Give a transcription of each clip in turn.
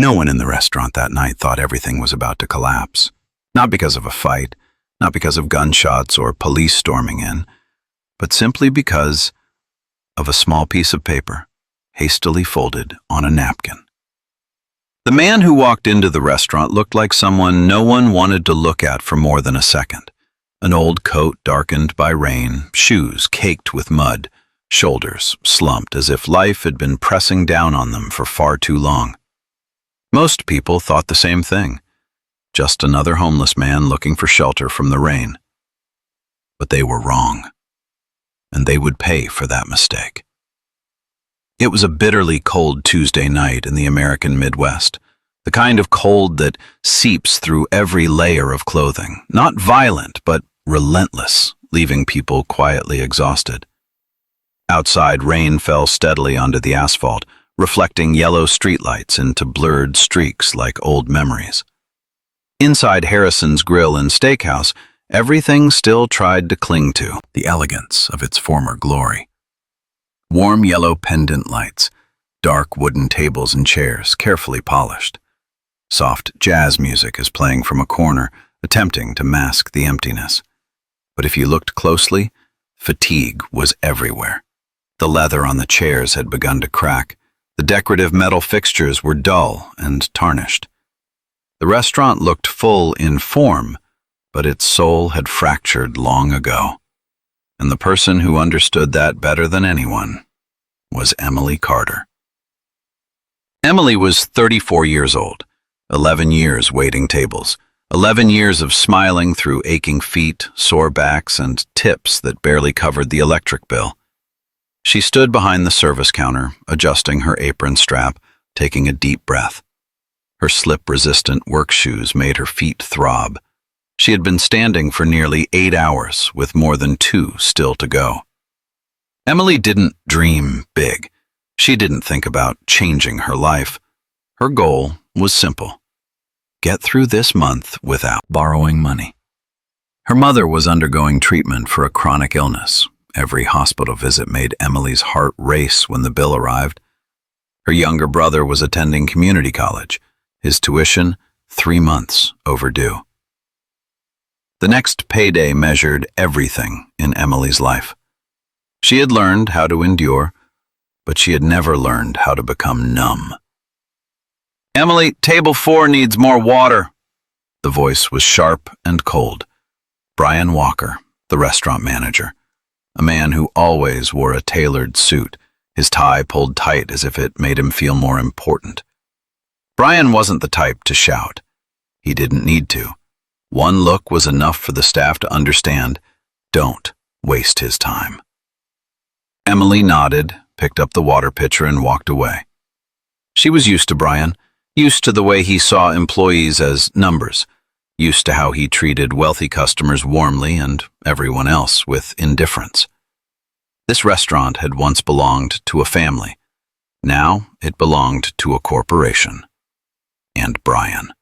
No one in the restaurant that night thought everything was about to collapse. Not because of a fight, not because of gunshots or police storming in, but simply because of a small piece of paper, hastily folded on a napkin. The man who walked into the restaurant looked like someone no one wanted to look at for more than a second. An old coat darkened by rain, shoes caked with mud, shoulders slumped as if life had been pressing down on them for far too long. Most people thought the same thing. Just another homeless man looking for shelter from the rain. But they were wrong, and they would pay for that mistake. It was a bitterly cold Tuesday night in the American Midwest, the kind of cold that seeps through every layer of clothing, not violent but relentless, leaving people quietly exhausted. Outside, rain fell steadily onto the asphalt, reflecting yellow streetlights into blurred streaks like old memories. Inside Harrison's Grill and Steakhouse, everything still tried to cling to the elegance of its former glory. Warm yellow pendant lights, dark wooden tables and chairs, carefully polished. Soft jazz music is playing from a corner, attempting to mask the emptiness. But if you looked closely, fatigue was everywhere. The leather on the chairs had begun to crack. The decorative metal fixtures were dull and tarnished. The restaurant looked full in form, but its soul had fractured long ago. And the person who understood that better than anyone was Emily Carter. Emily was 34 years old, 11 years waiting tables, 11 years of smiling through aching feet, sore backs, and tips that barely covered the electric bill. She stood behind the service counter, adjusting her apron strap, taking a deep breath. Her slip-resistant work shoes made her feet throb. She had been standing for nearly 8 hours, with more than 2 still to go. Emily didn't dream big. She didn't think about changing her life. Her goal was simple: get through this month without borrowing money. Her mother was undergoing treatment for a chronic illness. Every hospital visit made Emily's heart race when the bill arrived. Her younger brother was attending community college, his tuition 3 months overdue. The next payday measured everything in Emily's life. She had learned how to endure, but she had never learned how to become numb. "Emily, table 4 needs more water." The voice was sharp and cold. Brian Walker, the restaurant manager, a man who always wore a tailored suit, his tie pulled tight as if it made him feel more important. Brian wasn't the type to shout. He didn't need to. One look was enough for the staff to understand: don't waste his time. Emily nodded, picked up the water pitcher, and walked away. She was used to Brian, used to the way he saw employees as numbers, used to how he treated wealthy customers warmly and everyone else with indifference. This restaurant had once belonged to a family. Now it belonged to a corporation. And Brian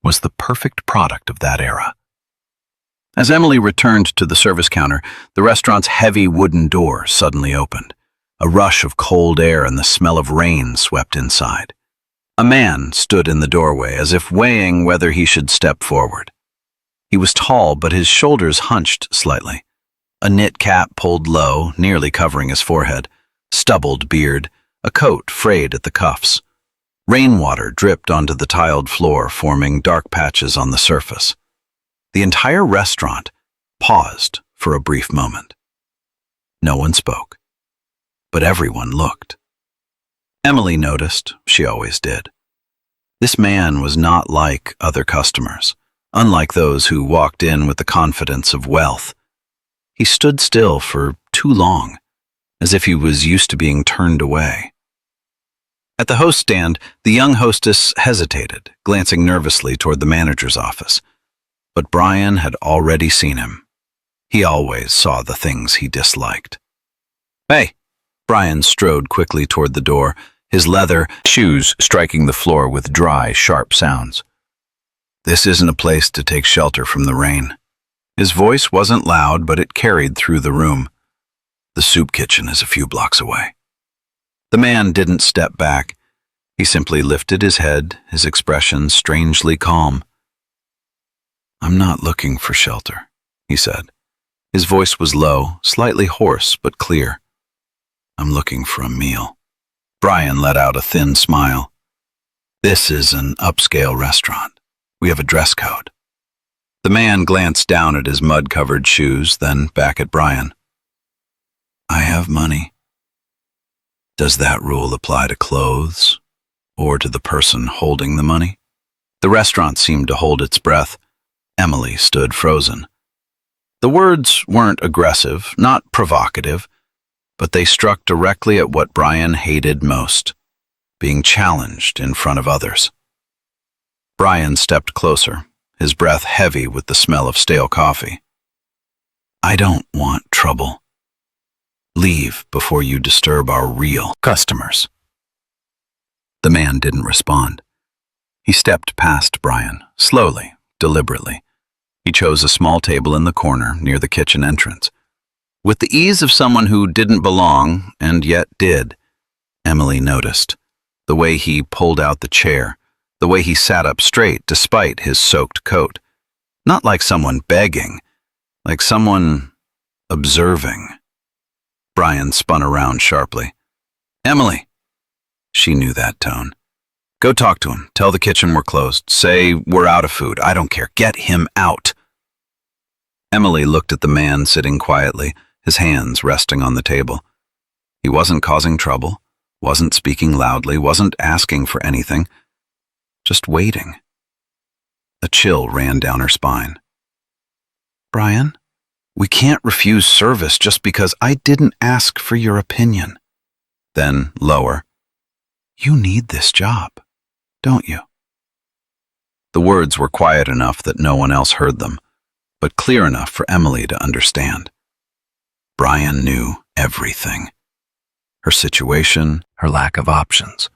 was the perfect product of that era. As Emily returned to the service counter, the restaurant's heavy wooden door suddenly opened. A rush of cold air and the smell of rain swept inside. A man stood in the doorway, as if weighing whether he should step forward. He was tall, but his shoulders hunched slightly. A knit cap pulled low, nearly covering his forehead, stubbled beard, a coat frayed at the cuffs. Rainwater dripped onto the tiled floor, forming dark patches on the surface. The entire restaurant paused for a brief moment. No one spoke, but everyone looked. Emily noticed, she always did. This man was not like other customers, unlike those who walked in with the confidence of wealth. He stood still for too long, as if he was used to being turned away. At the host stand, the young hostess hesitated, glancing nervously toward the manager's office. But Brian had already seen him. He always saw the things he disliked. "Hey!" Brian strode quickly toward the door, his leather shoes striking the floor with dry, sharp sounds. "This isn't a place to take shelter from the rain." His voice wasn't loud, but it carried through the room. "The soup kitchen is a few blocks away." The man didn't step back. He simply lifted his head, his expression strangely calm. "I'm not looking for shelter," he said. His voice was low, slightly hoarse, but clear. "I'm looking for a meal." Brian let out a thin smile. "This is an upscale restaurant. We have a dress code." The man glanced down at his mud-covered shoes, then back at Brian. "I have money. Does that rule apply to clothes, or to the person holding the money?" The restaurant seemed to hold its breath. Emily stood frozen. The words weren't aggressive, not provocative, but they struck directly at what Brian hated most, being challenged in front of others. Brian stepped closer, his breath heavy with the smell of stale coffee. "I don't want trouble. Leave before you disturb our real customers." The man didn't respond. He stepped past Brian, slowly, deliberately. He chose a small table in the corner near the kitchen entrance. With the ease of someone who didn't belong, and yet did, Emily noticed. The way he pulled out the chair, the way he sat up straight despite his soaked coat. Not like someone begging, like someone observing. Brian spun around sharply. "Emily!" She knew that tone. "Go talk to him. Tell the kitchen we're closed. Say we're out of food. I don't care. Get him out." Emily looked at the man sitting quietly, his hands resting on the table. He wasn't causing trouble, wasn't speaking loudly, wasn't asking for anything, just waiting. A chill ran down her spine. "Brian, we can't refuse service just because I didn't ask for your opinion." Then, lower, "You need this job, don't you?" The words were quiet enough that no one else heard them, but clear enough for Emily to understand. Brian knew everything. Her situation, her lack of options.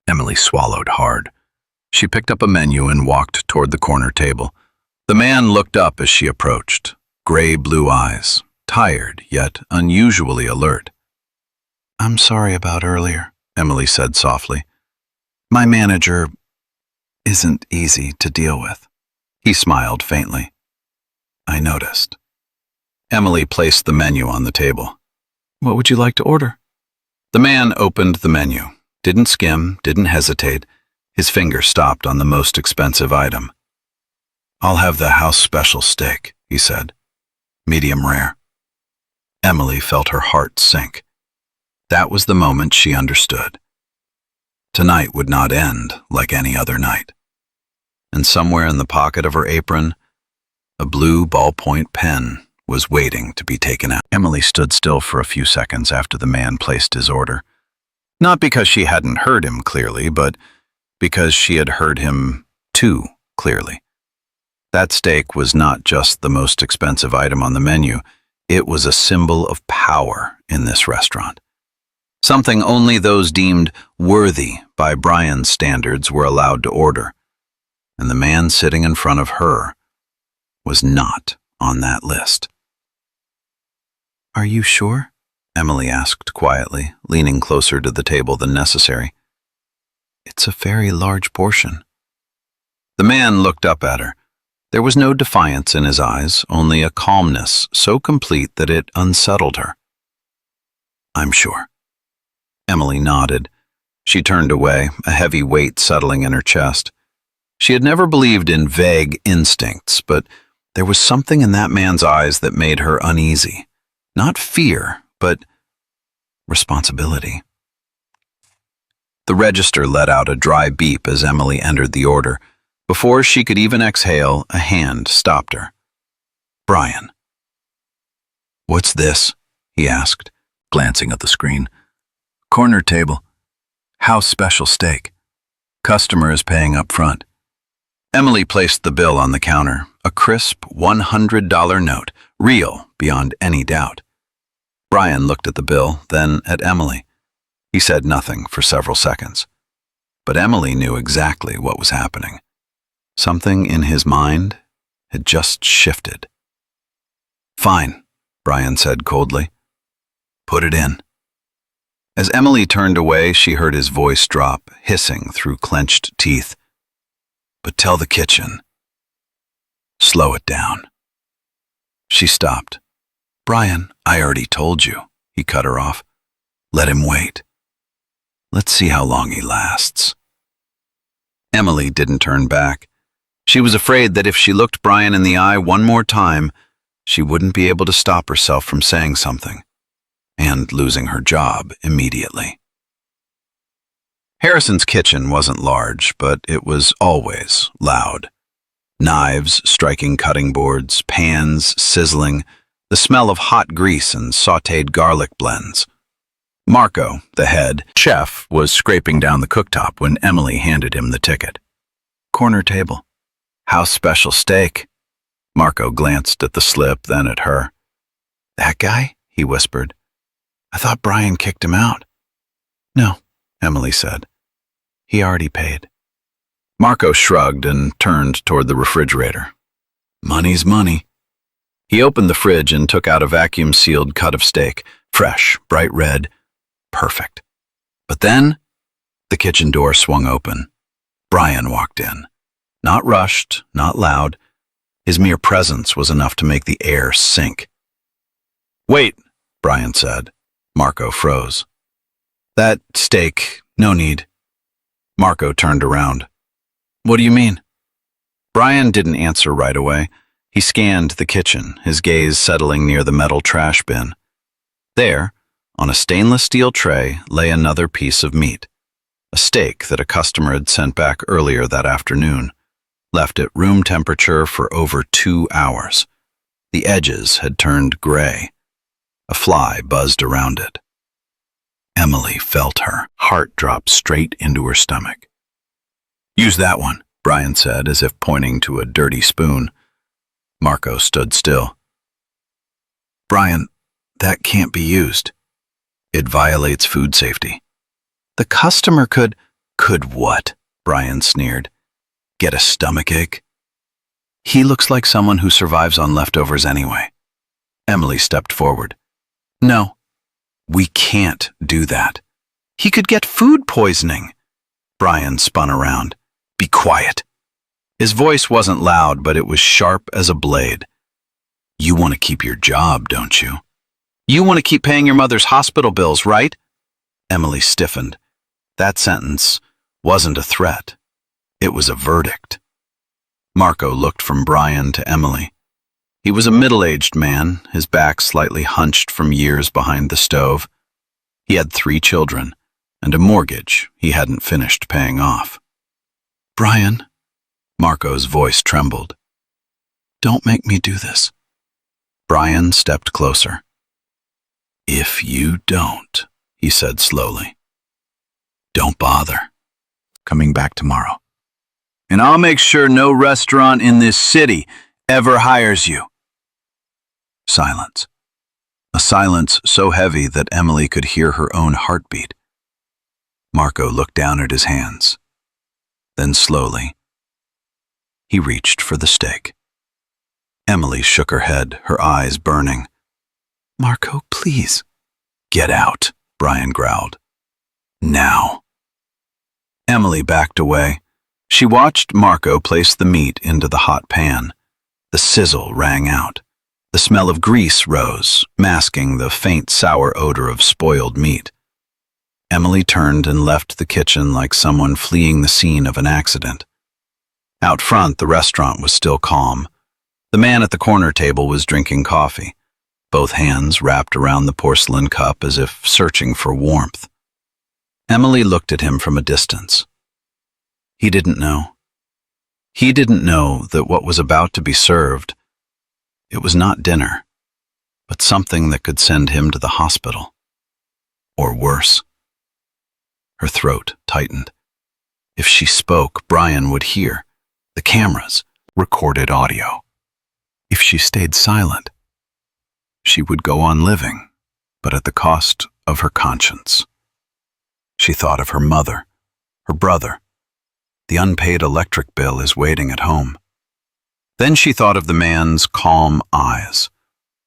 Emily swallowed hard. She picked up a menu and walked toward the corner table. The man looked up as she approached, gray-blue eyes, tired yet unusually alert. "I'm sorry about earlier," Emily said softly. "My manager isn't easy to deal with." He smiled faintly. "I noticed." Emily placed the menu on the table. "What would you like to order?" The man opened the menu, didn't skim, didn't hesitate. His finger stopped on the most expensive item. "I'll have the house special steak," he said. "Medium rare." Emily felt her heart sink. That was the moment she understood. Tonight would not end like any other night. And somewhere in the pocket of her apron, a blue ballpoint pen was waiting to be taken out. Emily stood still for a few seconds after the man placed his order. Not because she hadn't heard him clearly, but because she had heard him too clearly. That steak was not just the most expensive item on the menu, it was a symbol of power in this restaurant. Something only those deemed worthy by Brian's standards were allowed to order. And the man sitting in front of her was not on that list. "Are you sure?" Emily asked quietly, leaning closer to the table than necessary. "It's a very large portion." The man looked up at her. There was no defiance in his eyes, only a calmness so complete that it unsettled her. "I'm sure." Emily nodded. She turned away, a heavy weight settling in her chest. She had never believed in vague instincts, but there was something in that man's eyes that made her uneasy. Not fear, but responsibility. The register let out a dry beep as Emily entered the order. Before she could even exhale, a hand stopped her. "Brian." "What's this?" he asked, glancing at the screen. "Corner table. House special steak. Customer is paying up front." Emily placed the bill on the counter, a crisp $100 note, real beyond any doubt. Brian looked at the bill, then at Emily. He said nothing for several seconds. But Emily knew exactly what was happening. Something in his mind had just shifted. "Fine," Brian said coldly. "Put it in." As Emily turned away, she heard his voice drop, hissing through clenched teeth. But tell the kitchen. Slow it down. She stopped. Brian, I already told you, he cut her off. Let him wait. Let's see how long he lasts. Emily didn't turn back. She was afraid that if she looked Brian in the eye one more time, she wouldn't be able to stop herself from saying something, and losing her job immediately. Harrison's kitchen wasn't large, but it was always loud. Knives striking cutting boards, pans sizzling, the smell of hot grease and sautéed garlic blends. Marco, the head chef, was scraping down the cooktop when Emily handed him the ticket. Corner table. House special steak. Marco glanced at the slip, then at her. That guy? He whispered. I thought Brian kicked him out. No, Emily said. He already paid. Marco shrugged and turned toward the refrigerator. Money's money. He opened the fridge and took out a vacuum-sealed cut of steak, fresh, bright red, perfect. But then, the kitchen door swung open. Brian walked in. Not rushed, not loud. His mere presence was enough to make the air sink. Wait, Brian said. Marco froze. That steak, no need. Marco turned around. What do you mean? Brian didn't answer right away. He scanned the kitchen, his gaze settling near the metal trash bin. There, on a stainless steel tray, lay another piece of meat. A steak that a customer had sent back earlier that afternoon, left at room temperature for over 2 hours. The edges had turned gray. A fly buzzed around it. Emily felt her heart drop straight into her stomach. Use that one, Brian said, as if pointing to a dirty spoon. Marco stood still. Brian, that can't be used. It violates food safety. The customer could what? Brian sneered. Get a stomachache? He looks like someone who survives on leftovers anyway. Emily stepped forward. No, we can't do that. He could get food poisoning. Brian spun around. Be quiet. His voice wasn't loud, but it was sharp as a blade. You want to keep your job, don't you? You want to keep paying your mother's hospital bills, right? Emily stiffened. That sentence wasn't a threat. It was a verdict. Marco looked from Brian to Emily. He was a middle-aged man, his back slightly hunched from years behind the stove. He had 3 children and a mortgage he hadn't finished paying off. Brian, Marco's voice trembled. Don't make me do this. Brian stepped closer. If you don't, he said slowly, don't bother. Coming back tomorrow. And I'll make sure no restaurant in this city ever hires you. Silence. A silence so heavy that Emily could hear her own heartbeat. Marco looked down at his hands. Then slowly, he reached for the steak. Emily shook her head, her eyes burning. Marco, please. Get out, Brian growled. Now. Emily backed away. She watched Marco place the meat into the hot pan. The sizzle rang out. The smell of grease rose, masking the faint sour odor of spoiled meat. Emily turned and left the kitchen like someone fleeing the scene of an accident. Out front, the restaurant was still calm. The man at the corner table was drinking coffee, both hands wrapped around the porcelain cup as if searching for warmth. Emily looked at him from a distance. He didn't know. He didn't know that what was about to be served, it was not dinner, but something that could send him to the hospital. Or worse. Her throat tightened. If she spoke, Brian would hear. The cameras recorded audio. If she stayed silent, she would go on living, but at the cost of her conscience. She thought of her mother, her brother. The unpaid electric bill is waiting at home. Then she thought of the man's calm eyes,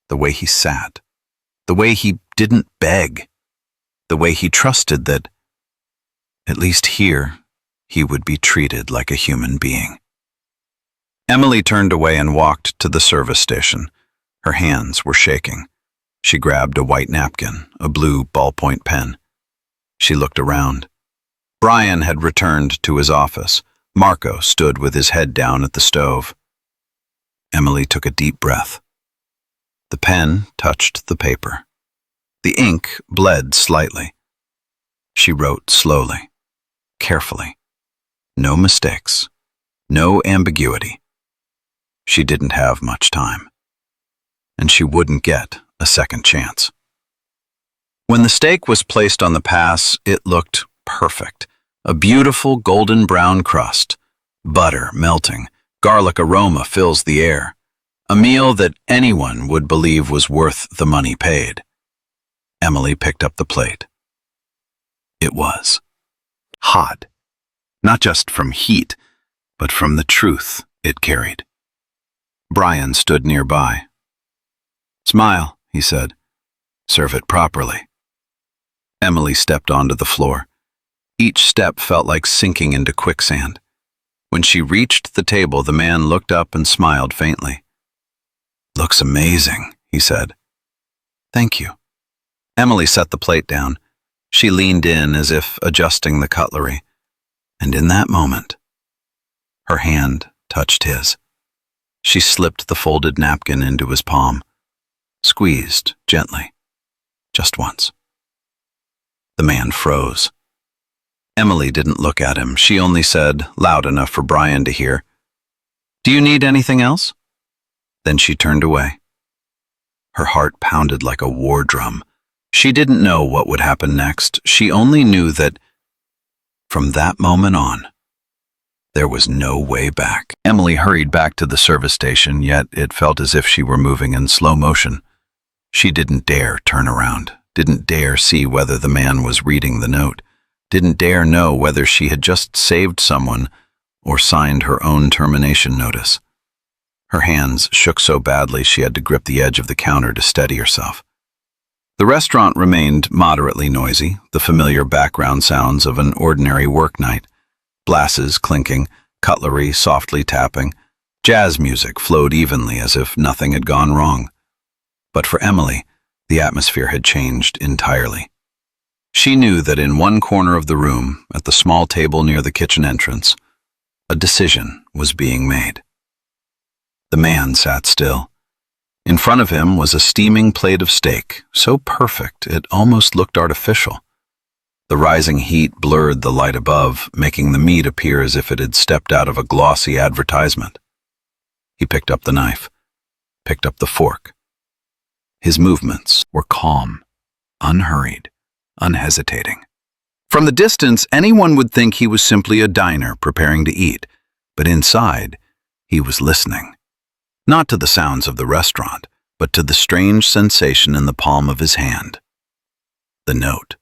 the way he sat, the way he didn't beg. the way he trusted that, at least here, he would be treated like a human being. Emily turned away and walked to the service station. Her hands were shaking. She grabbed a white napkin, a blue ballpoint pen. She looked around. Brian had returned to his office. Marco stood with his head down at the stove. Emily took a deep breath. The pen touched the paper. The ink bled slightly. She wrote slowly, carefully. No mistakes, no ambiguity. She didn't have much time, and she wouldn't get a second chance. When the steak was placed on the pass, it looked perfect. A beautiful golden brown crust, butter melting, garlic aroma fills the air. A meal that anyone would believe was worth the money paid. Emily picked up the plate. It was hot, not just from heat, but from the truth it carried. Brian stood nearby. "Smile," he said. "Serve it properly." Emily stepped onto the floor. Each step felt like sinking into quicksand. When she reached the table, the man looked up and smiled faintly. "Looks amazing," he said. "Thank you." Emily set the plate down. She leaned in as if adjusting the cutlery, and in that moment, her hand touched his. She slipped the folded napkin into his palm, squeezed gently, just once. The man froze. Emily didn't look at him. She only said, loud enough for Brian to hear, "Do you need anything else?" Then she turned away. Her heart pounded like a war drum. She didn't know what would happen next. She only knew that, from that moment on, there was no way back. Emily hurried back to the service station, yet it felt as if she were moving in slow motion. She didn't dare turn around, didn't dare see whether the man was reading the note, didn't dare know whether she had just saved someone or signed her own termination notice. Her hands shook so badly she had to grip the edge of the counter to steady herself. The restaurant remained moderately noisy, the familiar background sounds of an ordinary work night. Glasses clinking, cutlery softly tapping, jazz music flowed evenly as if nothing had gone wrong. But for Emily, the atmosphere had changed entirely. She knew that in one corner of the room, at the small table near the kitchen entrance, a decision was being made. The man sat still. In front of him was a steaming plate of steak, so perfect it almost looked artificial. The rising heat blurred the light above, making the meat appear as if it had stepped out of a glossy advertisement. He picked up the knife, picked up the fork. His movements were calm, unhurried, unhesitating. From the distance, anyone would think he was simply a diner preparing to eat, but inside, he was listening. Not to the sounds of the restaurant, but to the strange sensation in the palm of his hand. The note.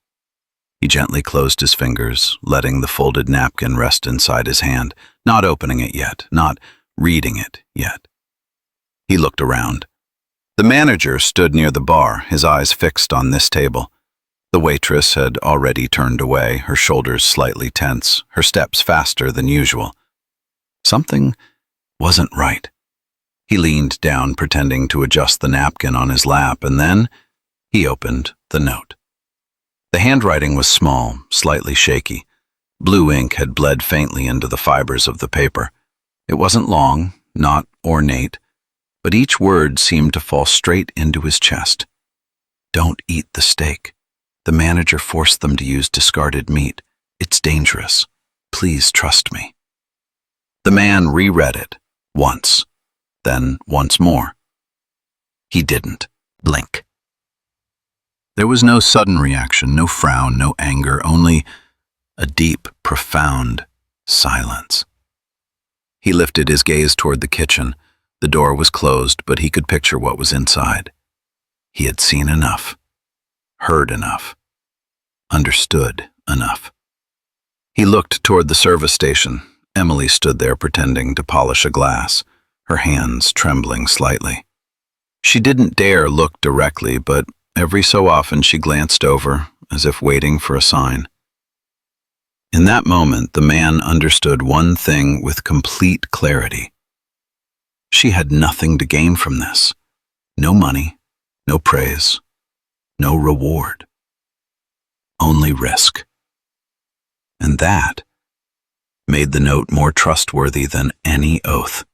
He gently closed his fingers, letting the folded napkin rest inside his hand, not opening it yet, not reading it yet. He looked around. The manager stood near the bar, his eyes fixed on this table. The waitress had already turned away, her shoulders slightly tense, her steps faster than usual. Something wasn't right. He leaned down, pretending to adjust the napkin on his lap, and then he opened the note. The handwriting was small, slightly shaky. Blue ink had bled faintly into the fibers of the paper. It wasn't long, not ornate, but each word seemed to fall straight into his chest. "Don't eat the steak. The manager forced them to use discarded meat. It's dangerous. Please trust me." The man reread it, once, then once more. He didn't blink. There was no sudden reaction, no frown, no anger, only a deep, profound silence. He lifted his gaze toward the kitchen. The door was closed, but he could picture what was inside. He had seen enough, heard enough, understood enough. He looked toward the service station. Emily stood there pretending to polish a glass, her hands trembling slightly. She didn't dare look directly, but every so often she glanced over, as if waiting for a sign. In that moment, the man understood one thing with complete clarity. She had nothing to gain from this. No money, no praise, no reward. Only risk. And that made the note more trustworthy than any oath.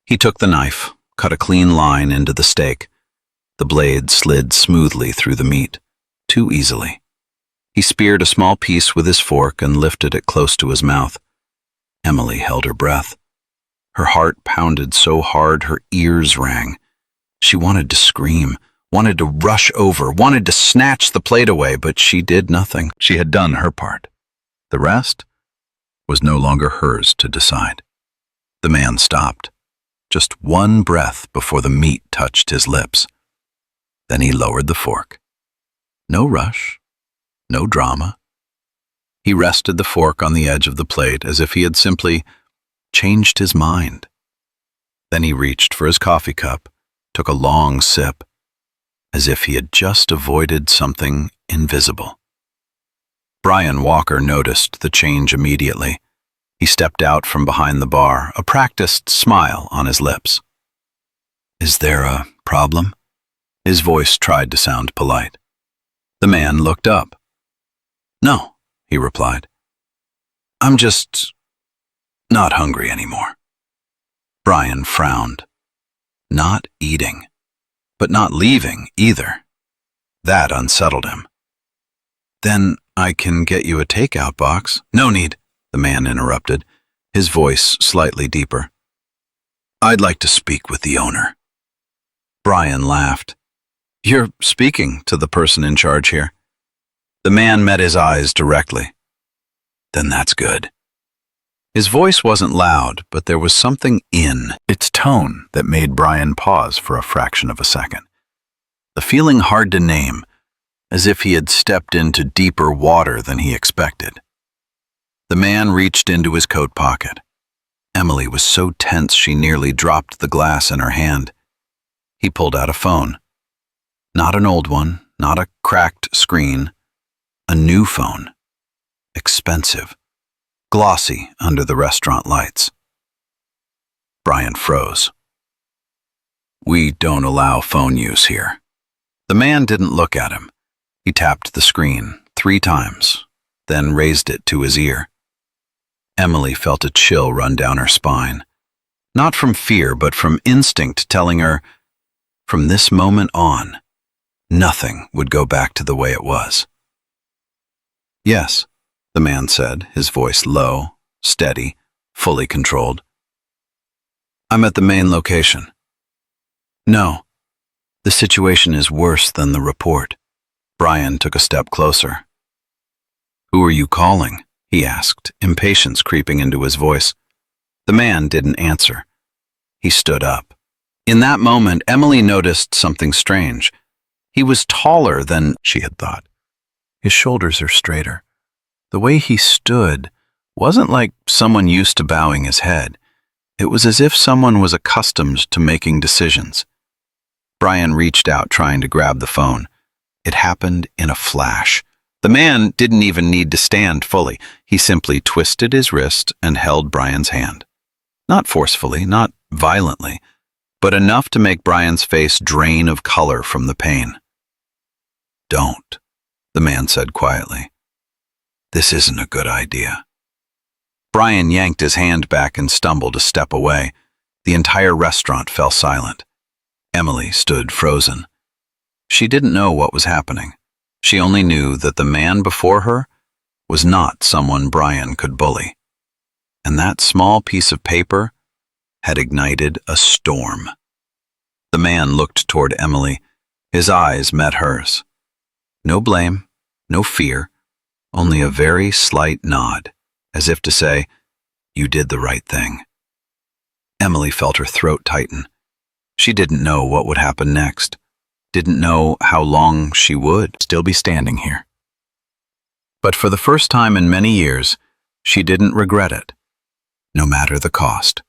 He took the knife, cut a clean line into the steak. The blade slid smoothly through the meat, too easily. He speared a small piece with his fork and lifted it close to his mouth. Emily held her breath. Her heart pounded so hard her ears rang. She wanted to scream, wanted to rush over, wanted to snatch the plate away, but she did nothing. She had done her part. The rest was no longer hers to decide. The man stopped, just one breath before the meat touched his lips. Then he lowered the fork. No rush, no drama. He rested the fork on the edge of the plate as if he had simply changed his mind. Then he reached for his coffee cup, took a long sip, as if he had just avoided something invisible. Brian Walker noticed the change immediately. He stepped out from behind the bar, a practiced smile on his lips. "Is there a problem?" His voice tried to sound polite. The man looked up. "No," he replied. "I'm just not hungry anymore." Brian frowned. Not eating, but not leaving either. That unsettled him. "Then I can get you a takeout box." "No need," the man interrupted, his voice slightly deeper. "I'd like to speak with the owner." Brian laughed. "You're speaking to the person in charge here." The man met his eyes directly. "Then that's good." His voice wasn't loud, but there was something in its tone that made Brian pause for a fraction of a second. The feeling hard to name, as if he had stepped into deeper water than he expected. The man reached into his coat pocket. Emily was so tense she nearly dropped the glass in her hand. He pulled out a phone. Not an old one, not a cracked screen. A new phone. Expensive. Glossy under the restaurant lights. Brian froze. "We don't allow phone use here." The man didn't look at him. He tapped the screen 3 times, then raised it to his ear. Emily felt a chill run down her spine. Not from fear, but from instinct telling her, from this moment on, nothing would go back to the way it was. "Yes," the man said, his voice low, steady, fully controlled. "I'm at the main location." "No, the situation is worse than the report." Brian took a step closer. "Who are you calling?" he asked, impatience creeping into his voice. The man didn't answer. He stood up. In that moment, Emily noticed something strange. He was taller than she had thought. His shoulders are straighter. The way he stood wasn't like someone used to bowing his head. It was as if someone was accustomed to making decisions. Brian reached out, trying to grab the phone. It happened in a flash. The man didn't even need to stand fully. He simply twisted his wrist and held Brian's hand. Not forcefully, not violently, but enough to make Brian's face drain of color from the pain. "Don't," the man said quietly. "This isn't a good idea." Brian yanked his hand back and stumbled a step away. The entire restaurant fell silent. Emily stood frozen. She didn't know what was happening. She only knew that the man before her was not someone Brian could bully. And that small piece of paper had ignited a storm. The man looked toward Emily. His eyes met hers. No blame, no fear, only a very slight nod, as if to say, "You did the right thing." Emily felt her throat tighten. She didn't know what would happen next, didn't know how long she would still be standing here. But for the first time in many years, she didn't regret it, no matter the cost.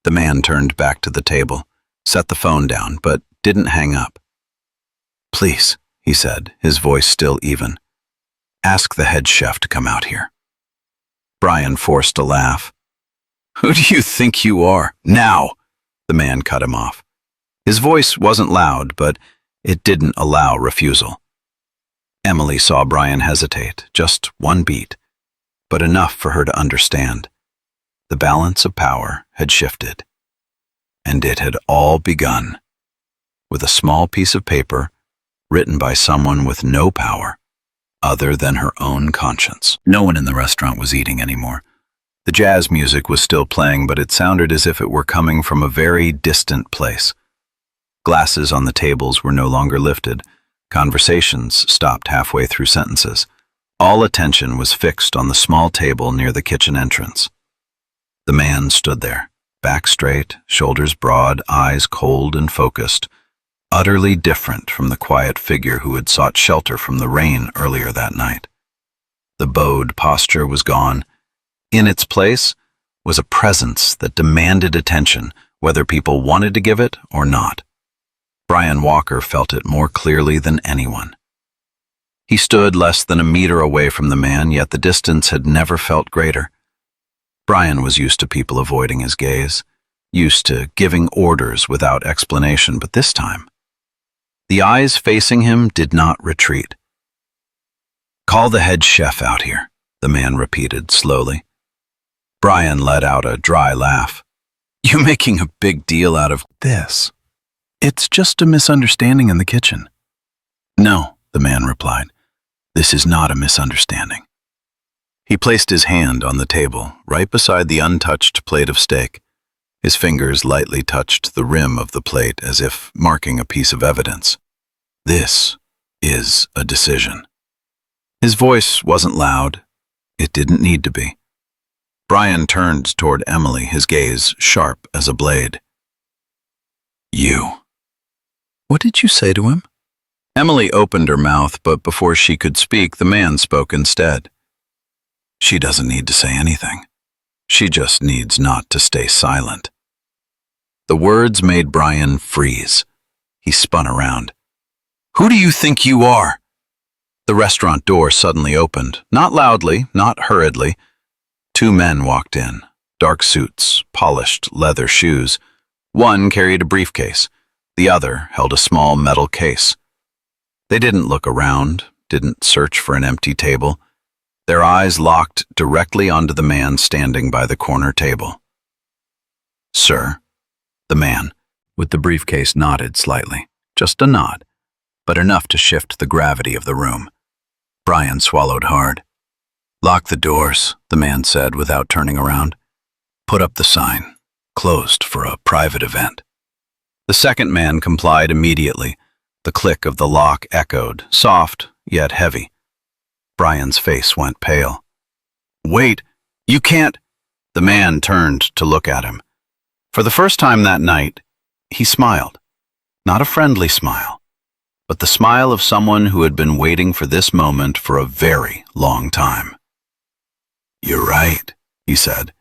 The man turned back to the table, set the phone down, but didn't hang up. "Please," he said, his voice still even. "Ask the head chef to come out here." Brian forced a laugh. "Who do you think you are? Now!" The man cut him off. His voice wasn't loud, but it didn't allow refusal. Emily saw Brian hesitate, just one beat, but enough for her to understand. The balance of power had shifted, and it had all begun with a small piece of paper written by someone with no power other than her own conscience. No one in the restaurant was eating anymore. The jazz music was still playing, but it sounded as if it were coming from a very distant place. Glasses on the tables were no longer lifted. Conversations stopped halfway through sentences. All attention was fixed on the small table near the kitchen entrance. The man stood there, back straight, shoulders broad, eyes cold and focused, utterly different from the quiet figure who had sought shelter from the rain earlier that night. The bowed posture was gone. In its place was a presence that demanded attention, whether people wanted to give it or not. Brian Walker felt it more clearly than anyone. He stood less than a meter away from the man, yet the distance had never felt greater. Brian was used to people avoiding his gaze, used to giving orders without explanation, but this time, the eyes facing him did not retreat. "Call the head chef out here," the man repeated slowly. Brian let out a dry laugh. "You making a big deal out of this? It's just a misunderstanding in the kitchen." "No," the man replied. "This is not a misunderstanding." He placed his hand on the table, right beside the untouched plate of steak. His fingers lightly touched the rim of the plate as if marking a piece of evidence. "This is a decision." His voice wasn't loud. It didn't need to be. Brian turned toward Emily, his gaze sharp as a blade. "You." "What did you say to him?" Emily opened her mouth, but before she could speak, the man spoke instead. "She doesn't need to say anything. She just needs not to stay silent." The words made Brian freeze. He spun around. "Who do you think you are?" The restaurant door suddenly opened, not loudly, not hurriedly. Two men walked in, dark suits, polished leather shoes. One carried a briefcase. The other held a small metal case. They didn't look around, didn't search for an empty table. Their eyes locked directly onto the man standing by the corner table. "Sir," the man with the briefcase nodded slightly, just a nod, but enough to shift the gravity of the room. Brian swallowed hard. "Lock the doors," the man said without turning around. "Put up the sign, closed for a private event." The second man complied immediately. The click of the lock echoed, soft yet heavy. Brian's face went pale. "Wait, you can't." The man turned to look at him. For the first time that night, he smiled. Not a friendly smile, but the smile of someone who had been waiting for this moment for a very long time. "You're right," he said.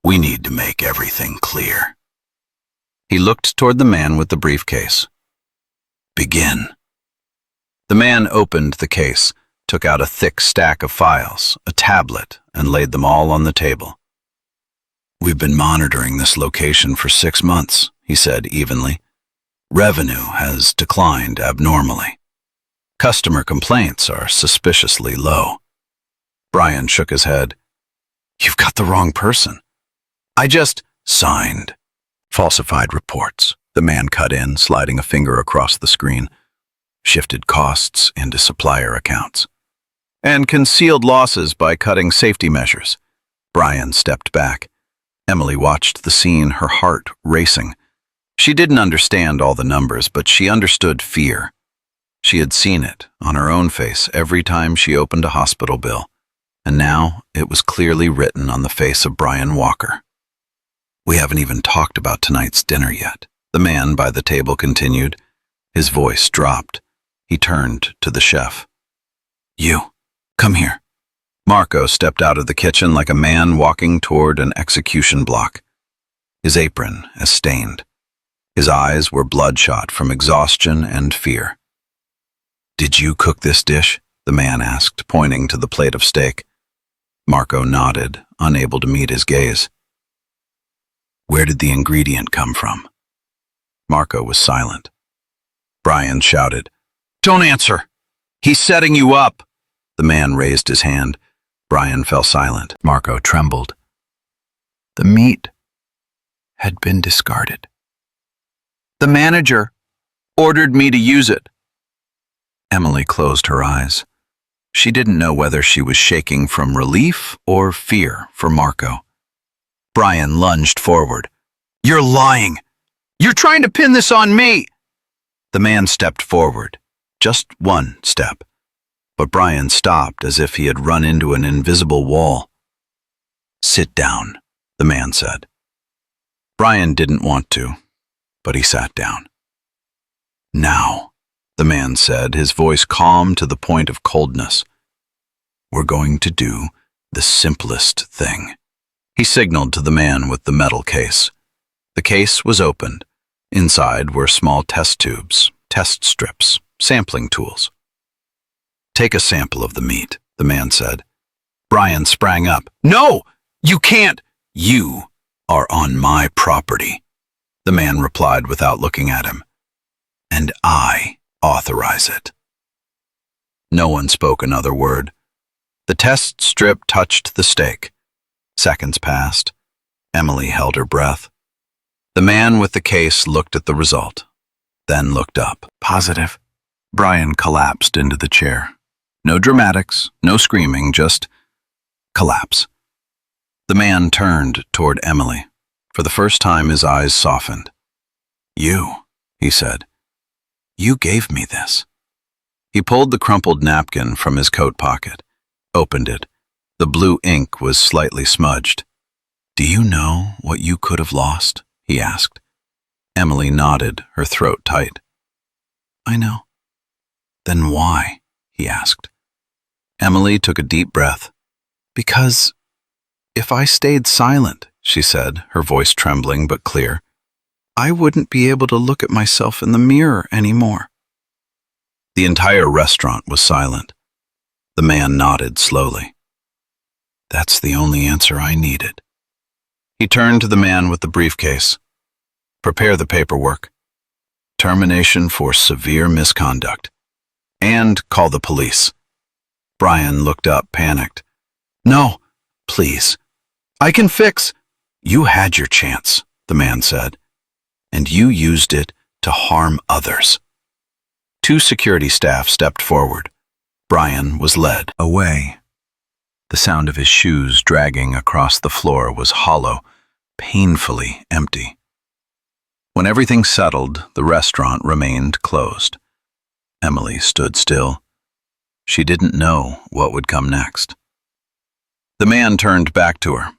"We need to make everything clear." He looked toward the man with the briefcase. "Begin." The man opened the case, took out a thick stack of files, a tablet, and laid them all on the table. "We've been monitoring this location for 6 months," he said evenly. "Revenue has declined abnormally. Customer complaints are suspiciously low." Brian shook his head. "You've got the wrong person. I just signed." "Falsified reports," the man cut in, sliding a finger across the screen. "Shifted costs into supplier accounts. And concealed losses by cutting safety measures." Brian stepped back. Emily watched the scene, her heart racing. She didn't understand all the numbers, but she understood fear. She had seen it on her own face every time she opened a hospital bill, and now it was clearly written on the face of Brian Walker. "We haven't even talked about tonight's dinner yet," the man by the table continued. His voice dropped. He turned to the chef. "You, come here." Marco stepped out of the kitchen like a man walking toward an execution block. His apron as stained. His eyes were bloodshot from exhaustion and fear. "Did you cook this dish?" the man asked, pointing to the plate of steak. Marco nodded, unable to meet his gaze. "Where did the ingredient come from?" Marco was silent. Brian shouted, "Don't answer! He's setting you up!" The man raised his hand. Brian fell silent. Marco trembled. The meat had been discarded. "The manager ordered me to use it." Emily closed her eyes. She didn't know whether she was shaking from relief or fear for Marco. Brian lunged forward. "You're lying! You're trying to pin this on me!" The man stepped forward, just one step, but Brian stopped as if he had run into an invisible wall. "Sit down," the man said. Brian didn't want to, but he sat down. "Now," the man said, his voice calm to the point of coldness, "we're going to do the simplest thing." He signaled to the man with the metal case. The case was opened. Inside were small test tubes, test strips, sampling tools. "Take a sample of the meat," the man said. Brian sprang up. "No, you can't! You are on my property," the man replied without looking at him. "And I authorize it." No one spoke another word. The test strip touched the steak. Seconds passed. Emily held her breath. The man with the case looked at the result, then looked up. "Positive." Brian collapsed into the chair. No dramatics, no screaming, just collapse. The man turned toward Emily. For the first time, his eyes softened. "You," he said. "You gave me this." He pulled the crumpled napkin from his coat pocket, opened it. The blue ink was slightly smudged. "Do you know what you could have lost?" he asked. Emily nodded, her throat tight. "I know." "Then why?" he asked. Emily took a deep breath. "Because if I stayed silent," she said, her voice trembling but clear, "I wouldn't be able to look at myself in the mirror anymore." The entire restaurant was silent. The man nodded slowly. "That's the only answer I needed." He turned to the man with the briefcase. "Prepare the paperwork. Termination for severe misconduct. And call the police." Brian looked up, panicked. "No, please. I can fix." "You had your chance," the man said, "and you used it to harm others." Two security staff stepped forward. Brian was led away. The sound of his shoes dragging across the floor was hollow, painfully empty. When everything settled, the restaurant remained closed. Emily stood still. She didn't know what would come next. The man turned back to her.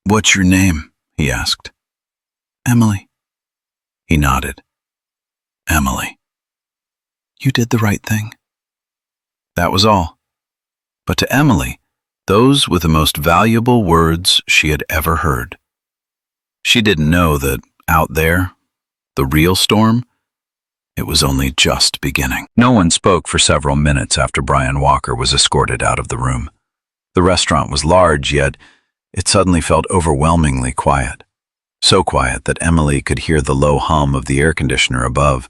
"What's your name?" he asked. "Emily." He nodded. "Emily. You did the right thing." That was all. But to Emily, those were the most valuable words she had ever heard. She didn't know that out there, the real storm, it was only just beginning. No one spoke for several minutes after Brian Walker was escorted out of the room. The restaurant was large, yet it suddenly felt overwhelmingly quiet. So quiet that Emily could hear the low hum of the air conditioner above,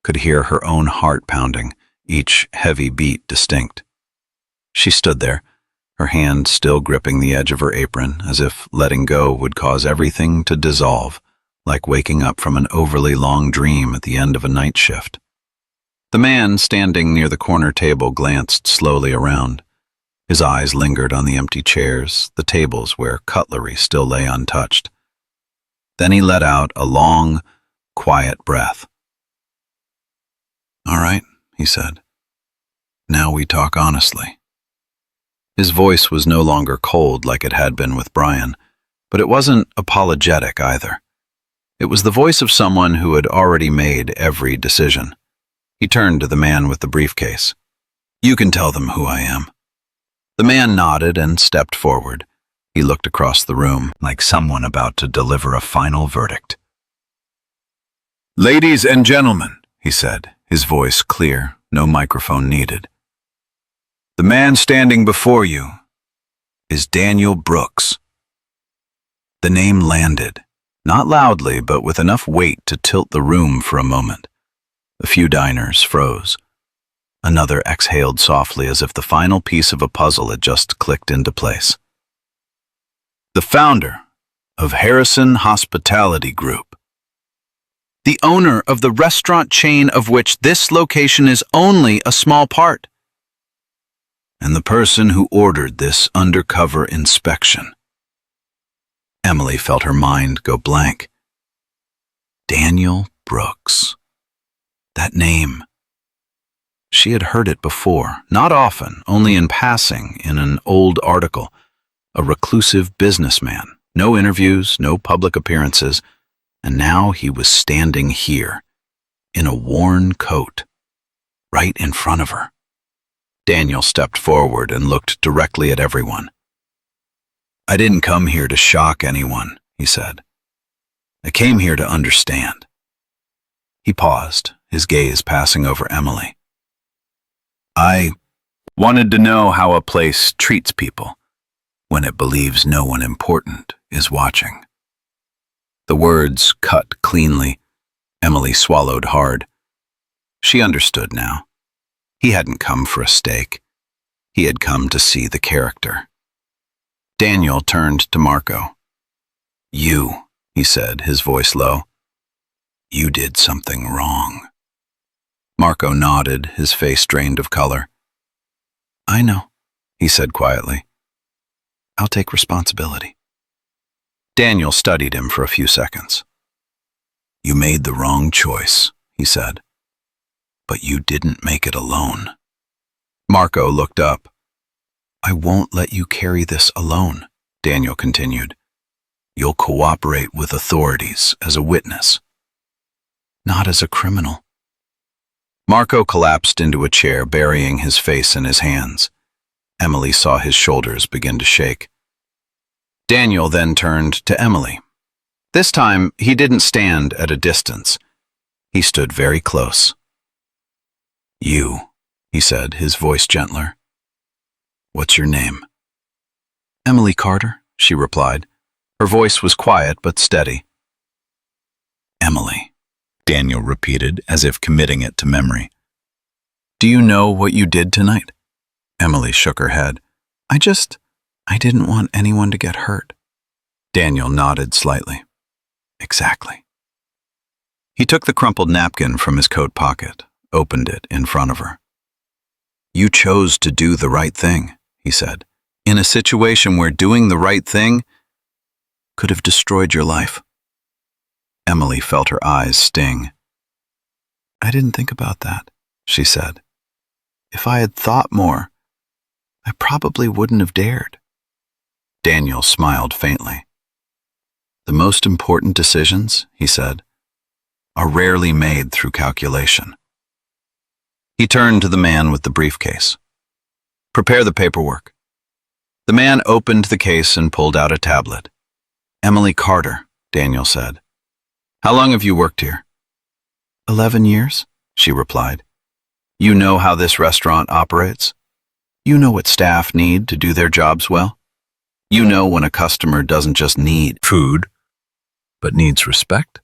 could hear her own heart pounding, each heavy beat distinct. She stood there, her hand still gripping the edge of her apron, as if letting go would cause everything to dissolve, like waking up from an overly long dream at the end of a night shift. The man standing near the corner table glanced slowly around. His eyes lingered on the empty chairs, the tables where cutlery still lay untouched. Then he let out a long, quiet breath. "All right," he said. "Now we talk honestly." His voice was no longer cold like it had been with Brian, but it wasn't apologetic either. It was the voice of someone who had already made every decision. He turned to the man with the briefcase. "You can tell them who I am." The man nodded and stepped forward. He looked across the room, like someone about to deliver a final verdict. "Ladies and gentlemen," he said, his voice clear, no microphone needed. The man standing before you is Daniel Brooks. The name landed, not loudly, but with enough weight to tilt the room for a moment. A few diners froze. Another exhaled softly as if the final piece of a puzzle had just clicked into place. The founder of Harrison Hospitality Group. The owner of the restaurant chain of which this location is only a small part. And the person who ordered this undercover inspection. Emily felt her mind go blank. Daniel Brooks. That name. She had heard it before, not often, only in passing, in an old article. A reclusive businessman, no interviews, no public appearances, and now he was standing here, in a worn coat, right in front of her. Daniel stepped forward and looked directly at everyone. I didn't come here to shock anyone, he said. I came here to understand. He paused, his gaze passing over Emily. I wanted to know how a place treats people when it believes no one important is watching. The words cut cleanly. Emily swallowed hard. She understood now. He hadn't come for a steak. He had come to see the character. Daniel turned to Marco. You, he said, his voice low. You did something wrong. Marco nodded, his face drained of color. I know, he said quietly. I'll take responsibility. Daniel studied him for a few seconds. You made the wrong choice, he said. But you didn't make it alone. Marco looked up. I won't let you carry this alone, Daniel continued. You'll cooperate with authorities as a witness. Not as a criminal. Marco collapsed into a chair, burying his face in his hands. Emily saw his shoulders begin to shake. Daniel then turned to Emily. This time, he didn't stand at a distance. He stood very close. You, he said, his voice gentler. What's your name? Emily Carter, she replied. Her voice was quiet but steady. Emily, Daniel repeated, as if committing it to memory. Do you know what you did tonight? Emily shook her head. I didn't want anyone to get hurt. Daniel nodded slightly. Exactly. He took the crumpled napkin from his coat pocket, opened it in front of her. You chose to do the right thing, he said, in a situation where doing the right thing could have destroyed your life. Emily felt her eyes sting. I didn't think about that, she said. If I had thought more, I probably wouldn't have dared. Daniel smiled faintly. The most important decisions, he said, are rarely made through calculation. He turned to the man with the briefcase. Prepare the paperwork. The man opened the case and pulled out a tablet. Emily Carter, Daniel said. How long have you worked here? 11 years, she replied. You know how this restaurant operates? You know what staff need to do their jobs well? You know when a customer doesn't just need food, but needs respect?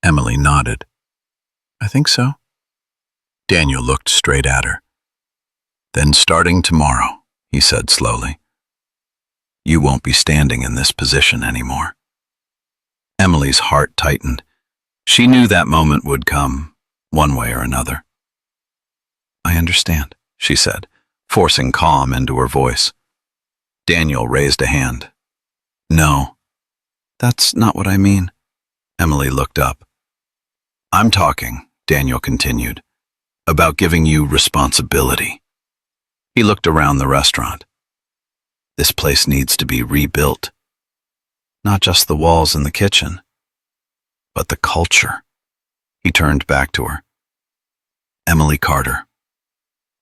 Emily nodded. I think so. Daniel looked straight at her. Then starting tomorrow, he said slowly, you won't be standing in this position anymore. Emily's heart tightened. She knew that moment would come, one way or another. I understand, she said, forcing calm into her voice. Daniel raised a hand. No, that's not what I mean. Emily looked up. I'm talking, Daniel continued, about giving you responsibility. He looked around the restaurant. This place needs to be rebuilt. Not just the walls and the kitchen, but the culture. He turned back to her. Emily Carter,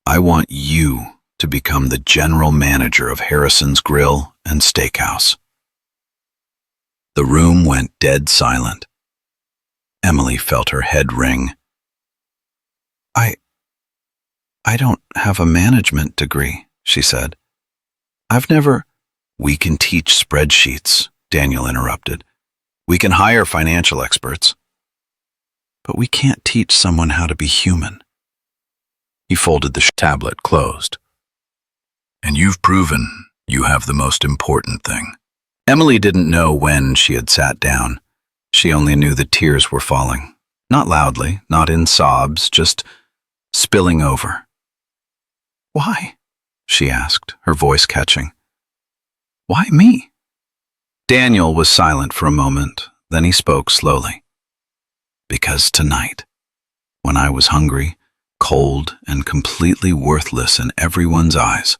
I want you to become the general manager of Harrison's Grill and Steakhouse. The room went dead silent. Emily felt her head ring. I don't have a management degree, she said. I've never... We can teach spreadsheets, Daniel interrupted. We can hire financial experts. But we can't teach someone how to be human. He folded the tablet closed. And you've proven you have the most important thing. Emily didn't know when she had sat down. She only knew the tears were falling. Not loudly, not in sobs, just spilling over. Why? She asked, her voice catching. Why me? Daniel was silent for a moment, then he spoke slowly. Because tonight, when I was hungry, cold, and completely worthless in everyone's eyes,